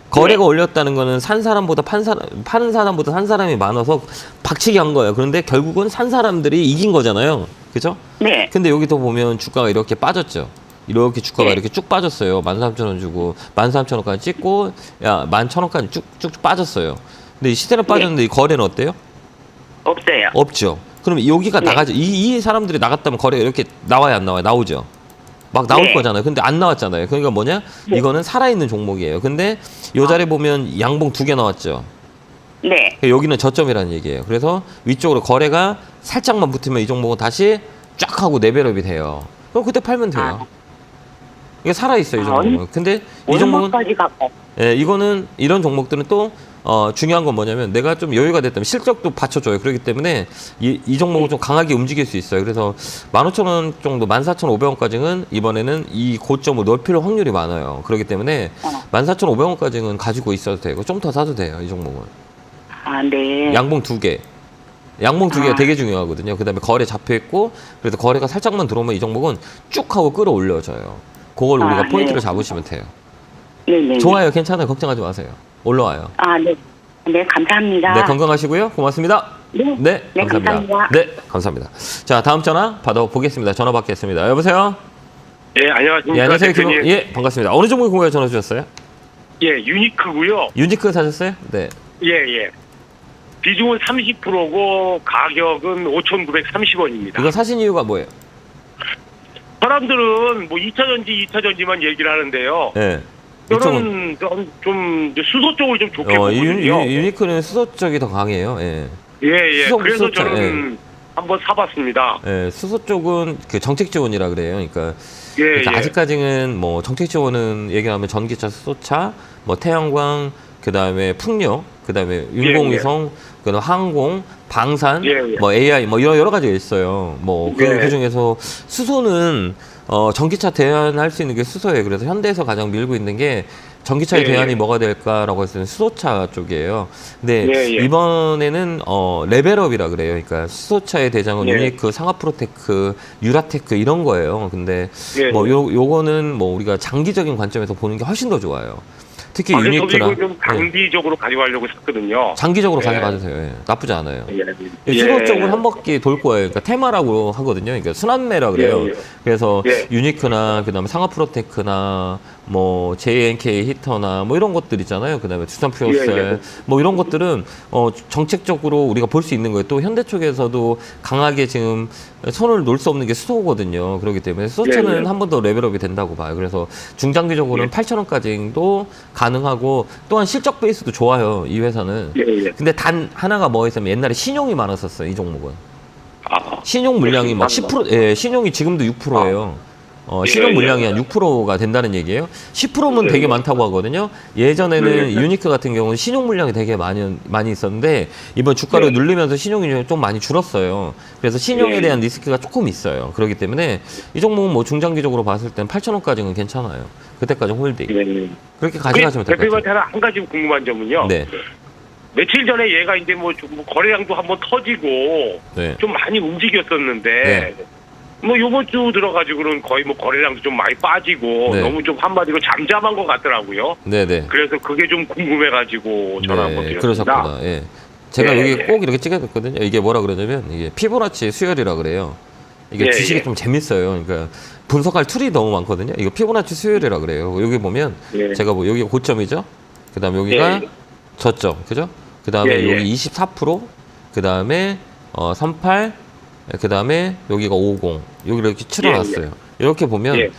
거래가 올렸다는 거는 산 사람보다 파는 사람보다 산 사람이 많아서 박치기 한 거예요. 그런데 결국은 산 사람들이 이긴 거잖아요. 그죠? 네. 근데 여기도 보면 주가가 이렇게 빠졌죠. 이렇게 주가가 네. 이렇게 쭉 빠졌어요. 13,000원 주고 13,000원까지 찍고 야 11,000원까지 쭉쭉 빠졌어요. 근데 이 시세는 빠졌는데 이 거래는 어때요? 없어요. 없죠. 그럼 여기가 네. 나가죠. 이 사람들이 나갔다면 거래가 이렇게 나와요, 안 나와요? 나오죠. 막 나올 네. 거잖아요. 근데 안 나왔잖아요. 그러니까 뭐냐? 네. 이거는 살아있는 종목이에요. 근데 요 자리에 보면 양봉 2개 나왔죠. 네. 여기는 저점이라는 얘기예요. 그래서 위쪽으로 거래가 살짝만 붙으면 이 종목은 다시 쫙 하고 레벨업이 돼요. 그럼 그때 팔면 돼요. 이게 살아있어요, 이 종목은. 근데 이 종목은 얼마까지 갖고? 예, 이거는 이런 종목들은 또 중요한 건 뭐냐면 내가 좀 여유가 됐다면 실적도 받쳐줘요. 그렇기 때문에 이 종목을 좀 강하게 움직일 수 있어요. 그래서 15,000원 정도, 14,500원까지는 이번에는 이 고점을 넓힐 확률이 많아요. 그렇기 때문에 14,500원까지는 가지고 있어도 되고 좀 더 사도 돼요. 이 종목은. 아, 네. 양봉 2개. 양봉 2개가 되게 중요하거든요. 그 다음에 거래 잡혀있고 그래서 거래가 살짝만 들어오면 이 종목은 쭉 하고 끌어올려져요. 그걸 우리가 포인트를 잡으시면 돼요. 네네. 좋아요. 괜찮아요. 걱정하지 마세요. 올라와요. 아, 네. 네, 감사합니다. 네, 건강하시고요. 고맙습니다. 네. 네, 네, 감사합니다. 네, 감사합니다. 자, 다음 전화 받아보겠습니다. 전화 받겠습니다. 여보세요? 예, 안녕하십니까. 예, 안녕하세요. 대표님. 예, 반갑습니다. 어느 종목에 공개 전화 주셨어요? 예, 유니크고요. 유니크 사셨어요? 네. 예, 예. 비중은 30%고 가격은 5,930원입니다. 이거 사신 이유가 뭐예요? 사람들은 뭐 2차전지, 2차전지만 얘기를 하는데요. 네. 이쪽은 저는 좀 수소 쪽을 좀 좋게 보거든요. 유니크는 수소 쪽이 더 강해요. 예. 예, 예. 수소, 그래서 수소 저는 한번 사봤습니다. 예, 수소 쪽은 그 정책 지원이라 그래요. 그러니까, 예, 그러니까 예. 아직까지는 뭐 정책 지원은 얘기하면 전기차, 수소차, 뭐 태양광, 그 다음에 풍력, 그 다음에 인공위성, 그다음 항공, 방산, 예, 예. 뭐 AI, 뭐 여러 가지가 있어요. 뭐 그 중에서 수소는 전기차 대안할 수 있는 게 수소예요. 그래서 현대에서 가장 밀고 있는 게 전기차의 예, 대안이 예. 뭐가 될까라고 했을 때는 수소차 쪽이에요. 근데 예, 예. 이번에는 레벨업이라 그래요. 그러니까 수소차의 대장은 예. 유니크, 상하프로테크, 유라테크 이런 거예요. 근데 예, 뭐 요거는 뭐 우리가 장기적인 관점에서 보는 게 훨씬 더 좋아요. 특히 저도 유니크나 이거 좀 장기적으로 가져가려고 샀거든요. 장기적으로 예. 가져가도 돼요. 예. 나쁘지 않아요. 예. 수소 쪽은 한 바퀴 돌 거예요. 그러니까 테마라고 하거든요. 그러니까 순환매라 그래요. 예, 예. 그래서 예. 유니크나 그다음에 상하프로테크나 뭐 JNK 히터나 뭐 이런 것들 있잖아요. 그다음에 두산퓨어셀 예, 예. 뭐 이런 것들은 정책적으로 우리가 볼 수 있는 거예요. 또 현대 쪽에서도 강하게 지금 손을 놓을 수 없는 게 수소거든요. 그렇기 때문에 수소차는 예, 예. 한 번 더 레벨업이 된다고 봐요. 그래서 중장기적으로는 8,000원까지도 가능하고 또한 실적 베이스도 좋아요. 이 회사는. 예, 예. 근데 단 하나가 뭐 있으면 옛날에 신용이 많았었어요. 이 종목은. 아, 신용 물량이 막 10%, 예, 신용이 지금도 6%예요. 신용 예, 물량이 예. 한 6%가 된다는 얘기예요. 10%면 예, 되게 예. 많다고 하거든요. 예전에는 예, 예. 유니크 같은 경우는 신용 물량이 되게 많이 있었는데 이번 주가를 예. 누르면서 신용이 좀 많이 줄었어요. 그래서 신용에 예. 대한 리스크가 조금 있어요. 그렇기 때문에 이 종목은 뭐 중장기적으로 봤을 땐 8,000원까지는 괜찮아요. 그때까지 홀딩. 예. 그렇게 가져가시면 될 것 같아요. 대표님한테 한 가지 궁금한 점은요. 네. 며칠 전에 얘가 이제 뭐 거래량도 한번 터지고 네. 좀 많이 움직였었는데 네. 뭐 요번 주 들어가지고는 거의 뭐 거래량도 좀 많이 빠지고 네. 너무 좀 한마디로 잠잠한 것 같더라고요. 네네. 그래서 그게 좀 궁금해가지고 전화 한번 드렸습니다. 그러셨구나. 예. 제가 예, 여기 예. 꼭 이렇게 찍어뒀거든요. 이게 뭐라 그러냐면 이게 피보나치 수열이라 그래요. 이게 예, 주식이 예. 좀 재밌어요. 그러니까 분석할 툴이 너무 많거든요. 이거 피보나치 수열이라 그래요. 여기 보면 예. 제가 뭐 여기가 고점이죠. 그다음 여기가 예. 저점, 그죠? 그다음에 예, 예. 여기 24%, 그다음에 38, 그다음에 여기가 50. 여기를 이렇게 칠해놨어요. 이렇게 보면 예.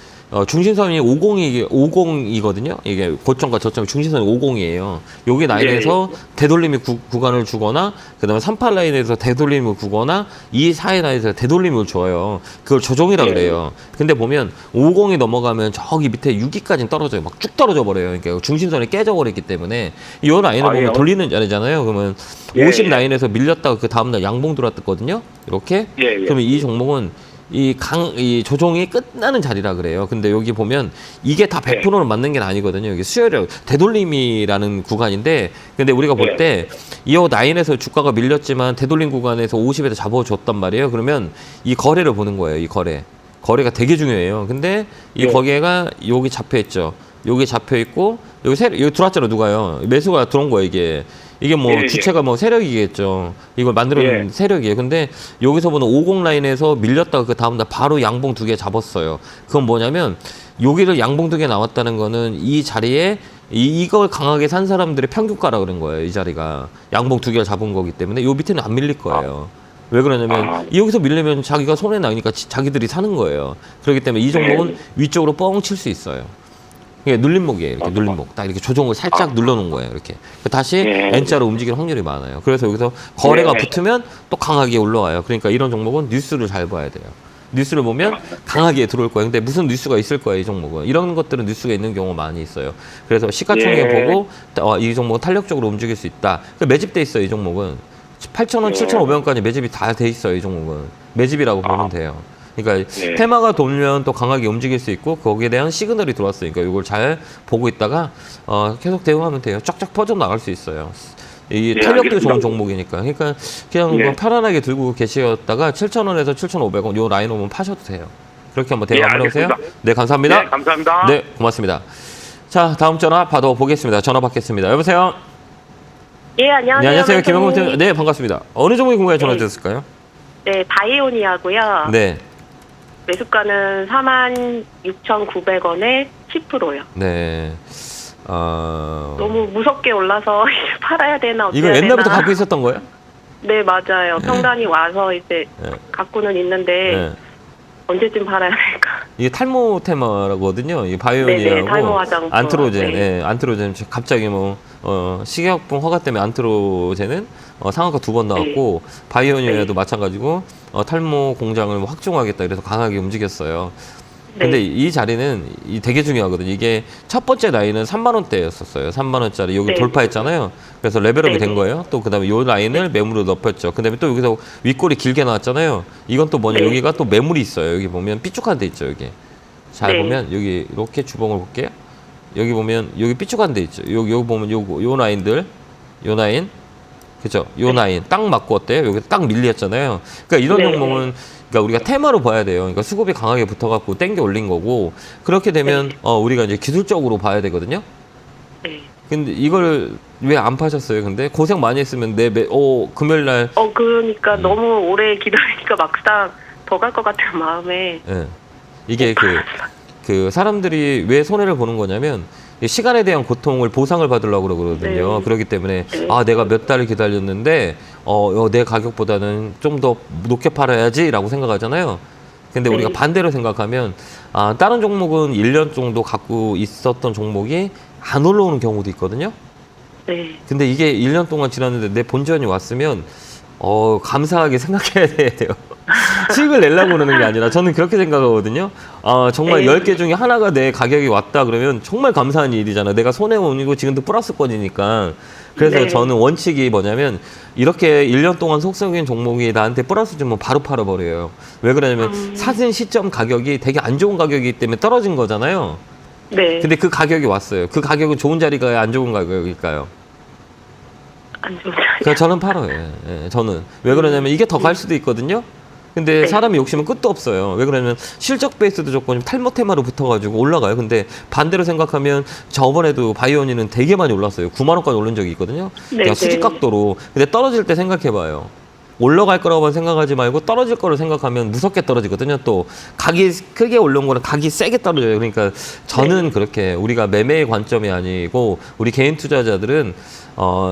중심선이 50이거든요. 이게 고점과 저점이 중심선이 50이에요. 여기 라인에서 되돌림이 구간을 주거나, 그 다음에 38 라인에서 되돌림을 주거나, 24의 라인에서 되돌림을 줘요. 그걸 조정이라 그래요. 근데 보면 50이 넘어가면 저기 밑에 6위까지 떨어져요. 막 쭉 떨어져 버려요. 그러니까 중심선이 깨져버렸기 때문에 이 라인을 보면 돌리는 자리잖아요. 그러면 50 라인에서 밀렸다가 그 다음날 양봉 들어왔거든요. 이렇게. 그러면 이 종목은 이 조정이 끝나는 자리라 그래요. 근데 여기 보면 이게 다 100%는 맞는 게 아니거든요. 이게 수혈력, 되돌림이라는 구간인데, 근데 우리가 볼 때 이 라인에서 주가가 밀렸지만 되돌림 구간에서 50에서 잡아줬단 말이에요. 그러면 이 거래를 보는 거예요. 이 거래가 되게 중요해요. 근데 이 거래가 여기 잡혀 있죠. 여기 잡혀 있고 여기 들어왔잖아요. 누가요? 매수가 들어온 거예요. 이게 뭐 주체가 뭐 세력이겠죠. 이걸 만들어낸 세력이에요. 근데 여기서 보는 50 라인에서 밀렸다가 그 다음날 바로 양봉 2개 잡았어요. 그건 뭐냐면 여기를 양봉 2개 나왔다는 거는 이 자리에 이걸 강하게 산 사람들의 평균가라 그런 거예요. 이 자리가 양봉 2개를 잡은 거기 때문에 요 밑에는 안 밀릴 거예요. 왜 그러냐면 여기서 밀리면 자기가 손해 나니까 자기들이 사는 거예요. 그렇기 때문에 이 종목은 위쪽으로 뻥 칠 수 있어요. 이게 눌림목이에요. 이렇게 눌림목. 딱 이렇게 조정을 살짝 눌러놓은 거예요. 이렇게. 다시 N자로 움직일 확률이 많아요. 그래서 여기서 거래가 붙으면 또 강하게 올라와요. 그러니까 이런 종목은 뉴스를 잘 봐야 돼요. 뉴스를 보면 강하게 들어올 거예요. 근데 무슨 뉴스가 있을 거예요, 이 종목은. 이런 것들은 뉴스가 있는 경우가 많이 있어요. 그래서 시가총액 보고 이 종목은 탄력적으로 움직일 수 있다. 매집돼 있어요, 이 종목은. 8,000원, 7,500원까지 매집이 다 돼 있어요, 이 종목은. 매집이라고 보면 돼요. 그러니까 테마가 돌면 또 강하게 움직일 수 있고 거기에 대한 시그널이 들어왔으니까 이걸 잘 보고 있다가 계속 대응하면 돼요. 쫙쫙 퍼져 나갈 수 있어요. 이 탄력도 좋은 종목이니까. 그러니까 그냥 편안하게 들고 계시다가 7,000원에서 7,500원 요 라인 오면 파셔도 돼요. 그렇게 한번 대응 한번 해보세요. 네, 감사합니다. 네, 감사합니다. 네, 고맙습니다. 자, 다음 전화 받아보겠습니다. 전화 받겠습니다. 여보세요? 예, 안녕하세요. 네, 안녕하세요. 김영문. 네, 반갑습니다. 어느 종목이 궁금해 전화 주셨을까요? 네, 바이오니아고요. 네. 매수가는 46,900원에 10%요. 네. 너무 무섭게 올라서 팔아야 되나 어떻게 이거 해야 옛날부터 되나. 갖고 있었던 거예요? 네, 맞아요. 평단이 와서 이제 네. 갖고는 있는데 네. 언제쯤 팔아야 될까? 이게 탈모 테마라거든요. 이 네네, 바이오니아하고 탈모 화장품. 안트로젠, 네. 안트로젠 갑자기 식약품 허가 때문에 안트로젠은 상한가 2번 나왔고 바이오니아도 마찬가지고 탈모 공장을 확충하겠다 그래서 강하게 움직였어요. 근데 이 자리는 되게 중요하거든요. 이게 첫 번째 라인은 3만 원대였었어요. 3만 원짜리 여기 돌파했잖아요. 그래서 레벨업이 된 거예요. 또 그다음에 이 라인을 매물로 넓혔죠. 그다음에 또 여기서 윗골이 길게 나왔잖아요. 이건 또 뭐냐? 여기가 또 매물이 있어요. 여기 보면 삐쭉한 데 있죠. 여기 잘 보면 여기 이렇게 주봉을 볼게요. 여기 보면 여기 삐쭉한 데 있죠. 여기 보면 요 라인들, 요 라인, 그죠? 요 라인 딱 맞고 어때요? 여기 딱 밀렸잖아요. 그러니까 이런 종목은 그러니까 우리가 테마로 봐야 돼요. 그러니까 수급이 강하게 붙어갖고 땡겨 올린 거고 그렇게 되면 우리가 이제 기술적으로 봐야 되거든요. 근데 이걸 왜 안 파셨어요? 근데 고생 많이 했으면 금요일 날. 그러니까 너무 오래 기다리니까 막상 더 갈 것 같은 마음에. 네. 이게 그 사람들이 왜 손해를 보는 거냐면 시간에 대한 고통을 보상을 받으려고 그러거든요. 그렇기 때문에 내가 몇 달을 기다렸는데 내 가격보다는 좀 더 높게 팔아야지라고 생각하잖아요. 근데 우리가 반대로 생각하면 다른 종목은 1년 정도 갖고 있었던 종목이 안 올라오는 경우도 있거든요. 근데 이게 1년 동안 지났는데 내 본전이 왔으면 감사하게 생각해야 돼요. 수익을 내려고 그러는 게 아니라 저는 그렇게 생각하거든요. 정말 10개 중에 하나가 내 가격이 왔다 그러면 정말 감사한 일이잖아. 내가 손해원이고 지금도 플러스권이니까. 그래서 저는 원칙이 뭐냐면 이렇게 1년 동안 속성인 종목이 나한테 플러스 주면 바로 팔아버려요. 왜 그러냐면 사진 시점 가격이 되게 안 좋은 가격이기 때문에 떨어진 거잖아요. 근데 그 가격이 왔어요. 그 가격은 좋은 자리가요? 안 좋은 가격일까요? 안 좋은 자리. 그래서 저는 팔아요. 저는. 왜 그러냐면 이게 더 갈 수도 있거든요. 근데 사람이 욕심은 끝도 없어요. 왜 그러냐면 실적 베이스도 조금 탈모 테마로 붙어가지고 올라가요. 근데 반대로 생각하면 저번에도 바이오니는 되게 많이 올랐어요. 9만 원까지 오른 적이 있거든요. 그러니까 수직각도로. 근데 떨어질 때 생각해봐요. 올라갈 거라고 생각하지 말고 떨어질 거를 생각하면 무섭게 떨어지거든요. 또 각이 크게 올라온 거는 각이 세게 떨어져요. 그러니까 저는 그렇게 우리가 매매의 관점이 아니고 우리 개인 투자자들은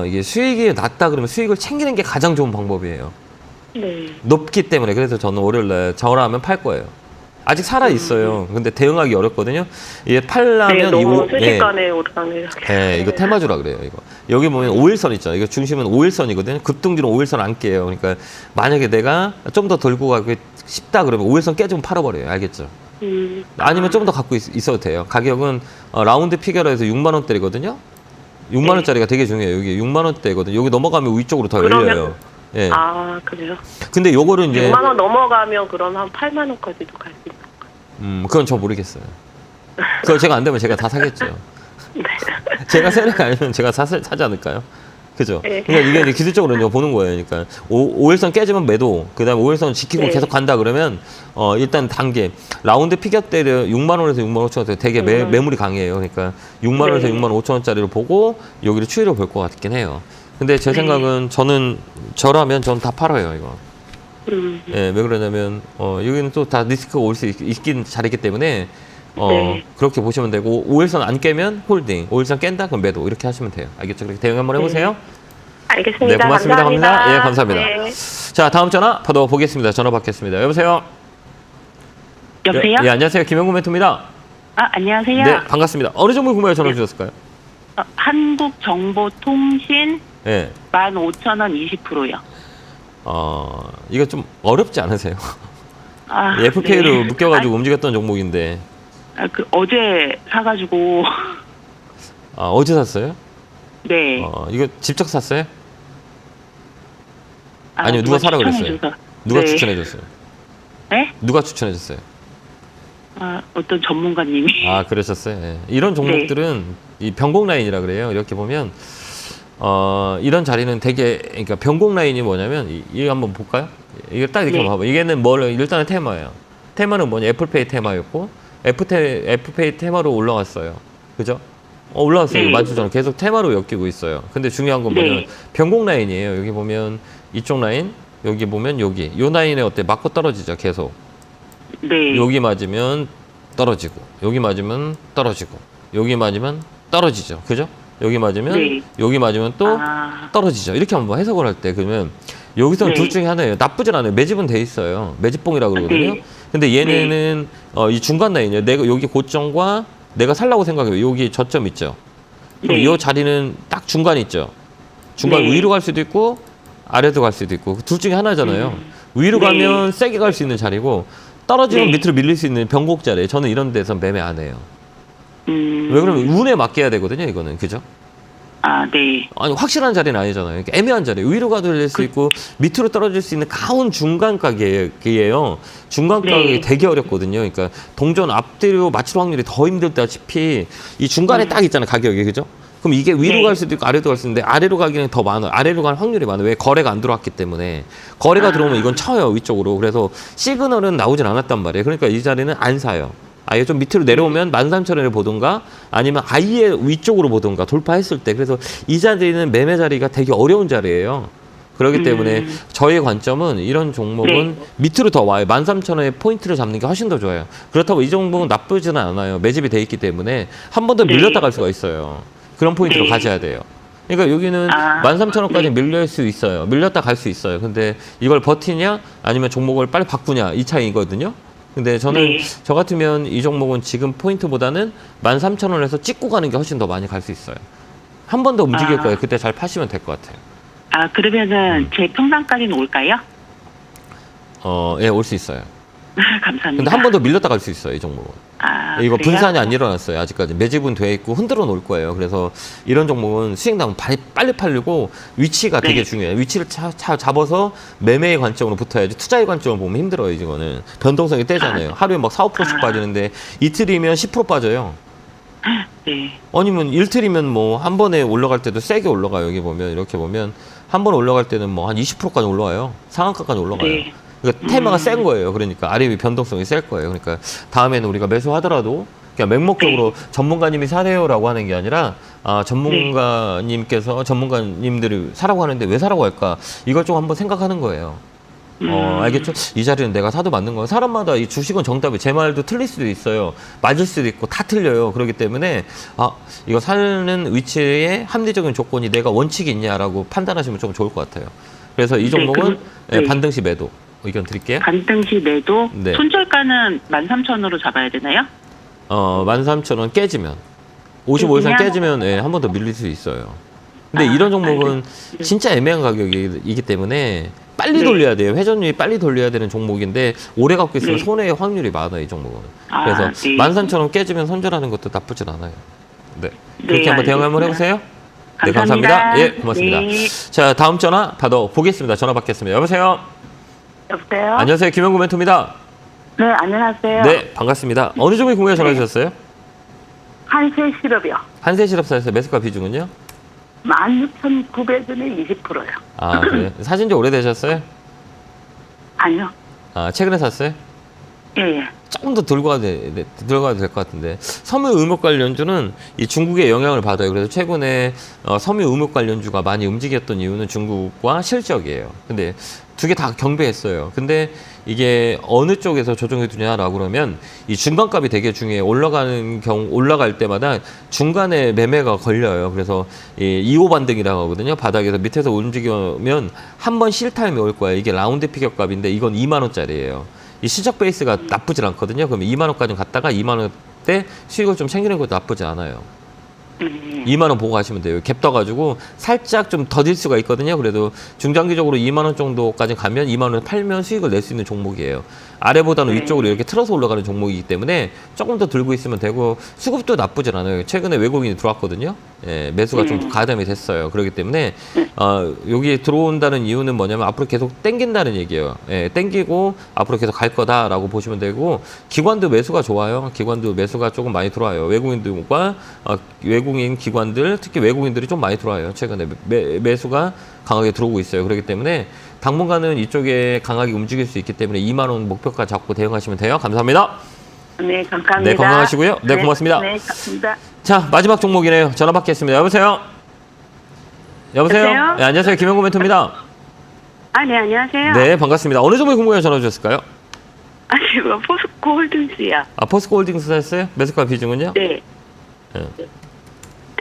이게 수익이 낮다 그러면 수익을 챙기는 게 가장 좋은 방법이에요. 높기 때문에. 그래서 저는 월요일날 저라면 팔 거예요. 아직 살아 있어요. 근데 대응하기 어렵거든요. 이게 팔라면 너무 순식간에 오르락내리락. 이거 테마주라 그래요. 이거 여기 보면 5일선 있잖아요. 이거 중심은 5일선이거든요. 급등주는 5일선 안 깨요. 그러니까 만약에 내가 좀 더 들고 가기 쉽다 그러면 5일선 깨지면 팔아버려요. 알겠죠? 아니면 좀 더 갖고 있어도 돼요. 가격은 라운드 피겨로 해서 6만 원대거든요. 6만 원짜리가 되게 중요해요. 여기 6만 원대거든요. 여기 넘어가면 위쪽으로 더 열려요. 예. 아, 그래요? 근데 요거를 이제 6만 원 넘어가면 그럼 한 8만 원까지도 갈 수 있을까요? 그건 저 모르겠어요. 그거 제가 안 되면 제가 다 사겠죠. 네. 제가 세력 아니면 제가 사지 않을까요? 그죠? 네. 그러니까 이게 기술적으로 이제 보는 거예요. 그러니까 5일선 깨지면 매도, 그 다음에 5일선 지키고 네. 계속 간다 그러면 일단 단계 라운드 피겨 때를 6만 원에서 6만 5천 원대 되게 매물이 강해요. 그러니까 6만 원에서 네. 6만 5천 원짜리를 보고 여기를 추이를 볼 것 같긴 해요. 근데 제 생각은 저라면 전 다 팔아요, 이거. 예, 왜 그러냐면 여기는 또 다 리스크가 올 수 있긴 자리기 때문에 네. 그렇게 보시면 되고 5일선 안 깨면 홀딩, 5일선 깬다 그럼 매도 이렇게 하시면 돼요. 알겠죠? 그렇게 대응 한번 해보세요. 알겠습니다. 네, 고맙습니다. 감사합니다. 예, 감사합니다. 네. 자, 다음 전화 받아보겠습니다. 전화 받겠습니다. 여보세요? 여보세요? 예, 안녕하세요. 김영구 멘토입니다. 안녕하세요. 네, 반갑습니다. 어느 종목 궁금해 전화 주셨을까요? 한국정보통신 예. 15,000원 20%요. 이거 좀 어렵지 않으세요? 아, FPA로 네. 묶여가지고 움직였던 종목인데. 어제 사가지고. 어제 샀어요? 네. 이거 직접 샀어요? 아니요, 누가 사라고 그랬어요? 누가 네. 추천해줬어요? 네? 누가 추천해줬어요? 어떤 전문가님이. 그러셨어요? 예. 이런 종목들은 이 변곡 라인이라 그래요. 이렇게 보면, 이런 자리는 되게, 그러니까 변곡 라인이 뭐냐면, 이거 한번 볼까요? 이거 딱 이렇게 네. 봐봐. 이게는 일단은 테마예요. 테마는 뭐냐? 애플페이 테마였고, 애플페이 테마로 올라왔어요. 그죠? 올라왔어요. 네. 17,000원 계속 테마로 엮이고 있어요. 근데 중요한 건 뭐냐면, 네. 변곡 라인이에요. 여기 보면, 이쪽 라인, 여기 보면 여기. 요 라인에 어때? 맞고 떨어지죠, 계속. 네. 여기 맞으면 떨어지고, 여기 맞으면 떨어지고, 여기 맞으면 떨어지죠. 그죠? 여기 맞으면, 네. 여기 맞으면 또 떨어지죠. 이렇게 한번 해석을 할 때, 그러면 여기서는 네. 둘 중에 하나예요. 나쁘진 않아요. 매집은 돼 있어요. 매집봉이라고 그러거든요. 네. 근데 얘네는 이 중간 라인이에요. 내가 여기 고점과 내가 살라고 생각해요. 여기 저점 있죠. 그럼 네. 이 자리는 딱 중간 있죠. 중간 네. 위로 갈 수도 있고, 아래도 갈 수도 있고, 둘 중에 하나잖아요. 위로 네. 가면 세게 갈 수 있는 자리고, 떨어지면 네. 밑으로 밀릴 수 있는 변곡 자리예요. 저는 이런 데서 매매 안 해요. 음. 왜 그러면 운에 맡겨야 되거든요, 이거는. 그죠? 네. 아니, 확실한 자리는 아니잖아요. 그러니까 애매한 자리. 위로 가도 될 수 있고, 밑으로 떨어질 수 있는 가운 중간 가격이에요. 중간 가격이 네. 되게 어렵거든요. 그러니까 동전 앞뒤로 맞출 확률이 더 힘들다시피 이 중간에 딱 있잖아요, 가격이. 그죠? 그럼 이게 위로 네. 갈 수도 있고 아래로 갈 수 있는데 아래로 가기는 더 많아요. 아래로 갈 확률이 많아요. 왜? 거래가 안 들어왔기 때문에. 거래가 들어오면 이건 쳐요, 위쪽으로. 그래서 시그널은 나오진 않았단 말이에요. 그러니까 이 자리는 안 사요. 아예 좀 밑으로 내려오면 13,000원을 보던가 아니면 아예 위쪽으로 보던가 돌파했을 때. 그래서 이 자리는 매매 자리가 되게 어려운 자리예요. 그렇기 때문에 저의 관점은 이런 종목은 밑으로 더 와요. 13,000원에 포인트를 잡는 게 훨씬 더 좋아요. 그렇다고 이 종목은 나쁘지는 않아요. 매집이 돼 있기 때문에 한 번 더 밀렸다 갈 수가 있어요. 그런 포인트로 가져야 돼요. 그러니까 여기는 13,000원까지 밀릴 수 있어요. 밀렸다 갈 수 있어요. 근데 이걸 버티냐 아니면 종목을 빨리 바꾸냐 이 차이거든요. 근데 저는 저 같으면 이 종목은 지금 포인트보다는 13,000원에서 찍고 가는 게 훨씬 더 많이 갈 수 있어요. 한 번 더 움직일 거예요. 그때 잘 파시면 될 것 같아요. 그러면은 제 평상까지는 올까요? 예, 올 수 있어요. 감사합니다. 근데 한 번 더 밀렸다 갈 수 있어요, 이 종목은. 이거 그래요? 분산이 안 일어났어요, 아직까지. 매집은 돼 있고 흔들어 놓을 거예요. 그래서 이런 종목은 수익 나면 빨리 팔리고 위치가 되게 중요해요. 위치를 잡아서 매매의 관점으로 붙어야지 투자의 관점으로 보면 힘들어요, 이거는. 변동성이 떼잖아요. 하루에 막 4, 5%씩 빠지는데 이틀이면 10% 빠져요. 네. 아니면 일틀이면 뭐 한 번에 올라갈 때도 세게 올라가요. 여기 보면 이렇게 보면 한 번 올라갈 때는 뭐 한 20%까지 올라와요. 상한가까지 올라가요. 네. 그러니까 테마가 센 거예요. 그러니까 아래 위 변동성이 셀 거예요. 그러니까 다음에는 우리가 매수하더라도 그냥 맹목적으로 전문가님이 사래요라고 하는 게 아니라 전문가님들이 사라고 하는데 왜 사라고 할까? 이걸 좀 한번 생각하는 거예요. 알겠죠? 이 자리는 내가 사도 맞는 거예요. 사람마다 이 주식은 정답이 제 말도 틀릴 수도 있어요. 맞을 수도 있고 다 틀려요. 그렇기 때문에 이거 사는 위치에 합리적인 조건이 내가 원칙이 있냐라고 판단하시면 좀 좋을 것 같아요. 그래서 이 종목은 반등시 매도. 의견 드릴게요. 반등시 매도. 네. 손절가는 13,000원으로 잡아야 되나요? 13,000원 깨지면 55 이상 깨지면 예, 한 번 더 밀릴 수 있어요. 근데 이런 종목은 진짜 애매한 가격이기 때문에 빨리 돌려야 돼요. 회전율이 빨리 돌려야 되는 종목인데 오래 갖고 있으면 손해의 확률이 많아요, 이 종목은. 그래서 13,000원 깨지면 손절하는 것도 나쁘진 않아요. 네. 그렇게 한번 대응 한번 해보세요. 네, 감사합니다. 예, 고맙습니다. 네. 자, 다음 전화 받아보겠습니다. 전화 받겠습니다. 여보세요? 여보세요? 안녕하세요. 김영구 멘토입니다. 네, 안녕하세요. 네, 반갑습니다. 어느 종목에 궁금해 전화 주셨어요? 한세 실업이요. 한세실업사에서 매수가 비중은요? 16,900원에 20%요. 아, 그래요? 사신 지 오래되셨어요? 아니요. 아, 최근에 샀어요? 예. 조금 더 들어가도 될 것 같은데 섬유 의목 관련주는 이 중국의 영향을 받아요. 그래서 최근에 섬유 의목 관련주가 많이 움직였던 이유는 중국과 실적이에요. 근데 두 개 다 경배했어요. 근데 이게 어느 쪽에서 조정해 두냐라고 그러면 이 중간값이 되게 중요해요. 올라갈 때마다 중간에 매매가 걸려요. 그래서 이 2호 반등이라고 하거든요. 바닥에서 밑에서 움직이면 한 번 실타임이 올 거예요. 이게 라운드 피격값인데 이건 2만 원짜리예요. 이 시작 베이스가 나쁘진 않거든요. 그러면 2만 원까지 갔다가 2만 원대 수익을 좀 챙기는 것도 나쁘지 않아요. 2만 원 보고 가시면 돼요. 갭 떠가지고 살짝 좀 더딜 수가 있거든요. 그래도 중장기적으로 2만 원 정도까지 가면 2만 원을 팔면 수익을 낼 수 있는 종목이에요. 아래보다는 위쪽으로 이렇게 틀어서 올라가는 종목이기 때문에 조금 더 들고 있으면 되고 수급도 나쁘진 않아요. 최근에 외국인이 들어왔거든요. 예, 매수가 좀 가담이 됐어요. 그렇기 때문에 여기 들어온다는 이유는 뭐냐면 앞으로 계속 땡긴다는 얘기예요. 예, 땡기고 앞으로 계속 갈 거다라고 보시면 되고 기관도 매수가 좋아요. 기관도 매수가 조금 많이 들어와요. 외국인들과 외국인 기관들 특히 외국인들이 좀 많이 들어와요. 최근에 매수가 강하게 들어오고 있어요. 그렇기 때문에 당분간은 이쪽에 강하게 움직일 수 있기 때문에 2만 원 목표가 잡고 대응하시면 돼요. 감사합니다. 네, 감사합니다. 네, 건강하시고요. 네, 고맙습니다. 네, 감사합니다. 자, 마지막 종목이네요. 전화 받겠습니다. 여보세요? 여보세요? 여보세요? 네, 안녕하세요. 김영구 멘토입니다. 아, 네, 안녕하세요. 네, 반갑습니다. 어느 종목에 궁금해 전화 주셨을까요? 아, 지금 포스코 홀딩스요. 아, 포스코 홀딩스 샀어요? 매수가 비중은요? 네. 네.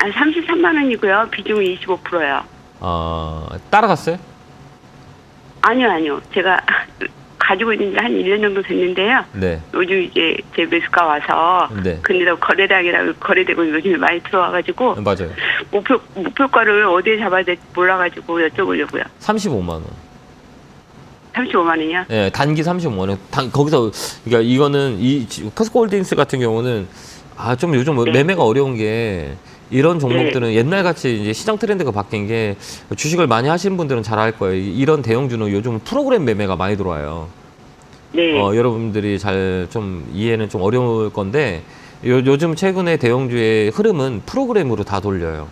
아, 33만 원이고요. 비중이 25%요. 따라갔어요? 아니요. 제가 가지고 있는 지 한 1년 정도 됐는데요. 네. 요즘 이제 제 매수가 와서 네. 근데도 거래량이랑 거래되고 요즘에 많이 들어와가지고 맞아요. 목표가를 어디에 잡아야 될지 몰라가지고 여쭤보려고요. 35만 원. 35만 원이요? 네, 단기 35만 원. 거기서 그러니까 이거는 이 포스코 홀딩스 같은 경우는 좀 요즘 네. 매매가 어려운 게 이런 종목들은 옛날같이 이제 시장 트렌드가 바뀐 게 주식을 많이 하시는 분들은 잘 알 거예요. 이런 대형주는 요즘 프로그램 매매가 많이 들어와요. 네. 여러분들이 잘 좀 이해는 좀 어려울 건데 요즘 최근에 대형주의 흐름은 프로그램으로 다 돌려요.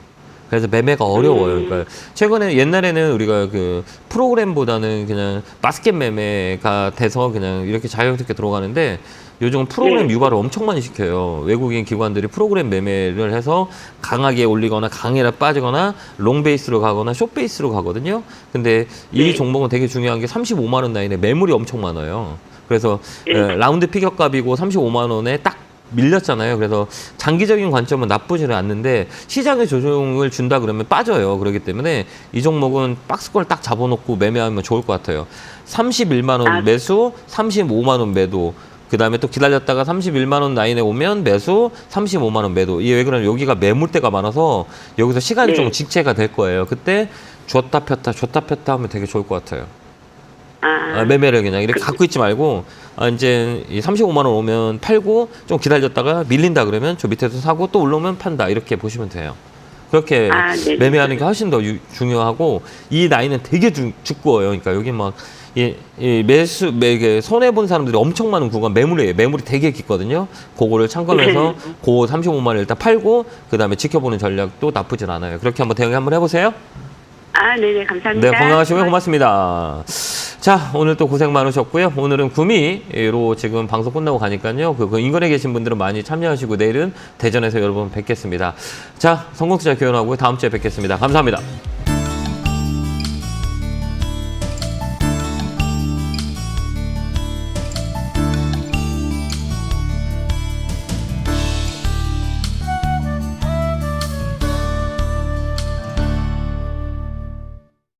그래서 매매가 어려워요. 그러니까 최근에 옛날에는 우리가 그 프로그램보다는 그냥 바스켓 매매가 돼서 그냥 이렇게 자연스럽게 들어가는데 요즘 프로그램 유발을 엄청 많이 시켜요. 외국인 기관들이 프로그램 매매를 해서 강하게 올리거나 강하게 빠지거나 롱 베이스로 가거나 숏 베이스로 가거든요. 근데 이 종목은 되게 중요한 게 35만 원 라인에 매물이 엄청 많아요. 그래서 라운드 피격값이고 35만 원에 딱 밀렸잖아요. 그래서 장기적인 관점은 나쁘지는 않는데 시장에 조정을 준다 그러면 빠져요. 그렇기 때문에 이 종목은 박스권 딱 잡아놓고 매매하면 좋을 것 같아요. 31만 원 매수, 35만 원 매도. 그 다음에 또 기다렸다가 31만 원 라인에 오면 매수, 35만 원 매도. 이게 왜 그러냐면 여기가 매물대가 많아서 여기서 시간이 좀 직제가 될 거예요. 그때 줬다 폈다 하면 되게 좋을 것 같아요. 매매를 그냥 이렇게 갖고 있지 말고 이제 이 35만 원 오면 팔고 좀 기다렸다가 밀린다 그러면 저 밑에서 사고 또 올라오면 판다 이렇게 보시면 돼요. 그렇게 매매하는 게 훨씬 더 중요하고 이 라인은 되게 두꺼워요. 그러니까 여기 막 이 손해 본 사람들이 엄청 많은 구간 매물이 되게 깊거든요. 그거를 참고해서 그 35만 원 일단 팔고 그 다음에 지켜보는 전략도 나쁘진 않아요. 그렇게 한번 대응 한번 해보세요. 네네, 감사합니다. 네, 건강하시고요. 고맙습니다. 자, 오늘 또 고생 많으셨고요. 오늘은 구미로 지금 방송 끝나고 가니까요. 그 인근에 계신 분들은 많이 참여하시고 내일은 대전에서 여러분 뵙겠습니다. 자, 성공투자 교환하고 다음 주에 뵙겠습니다. 감사합니다.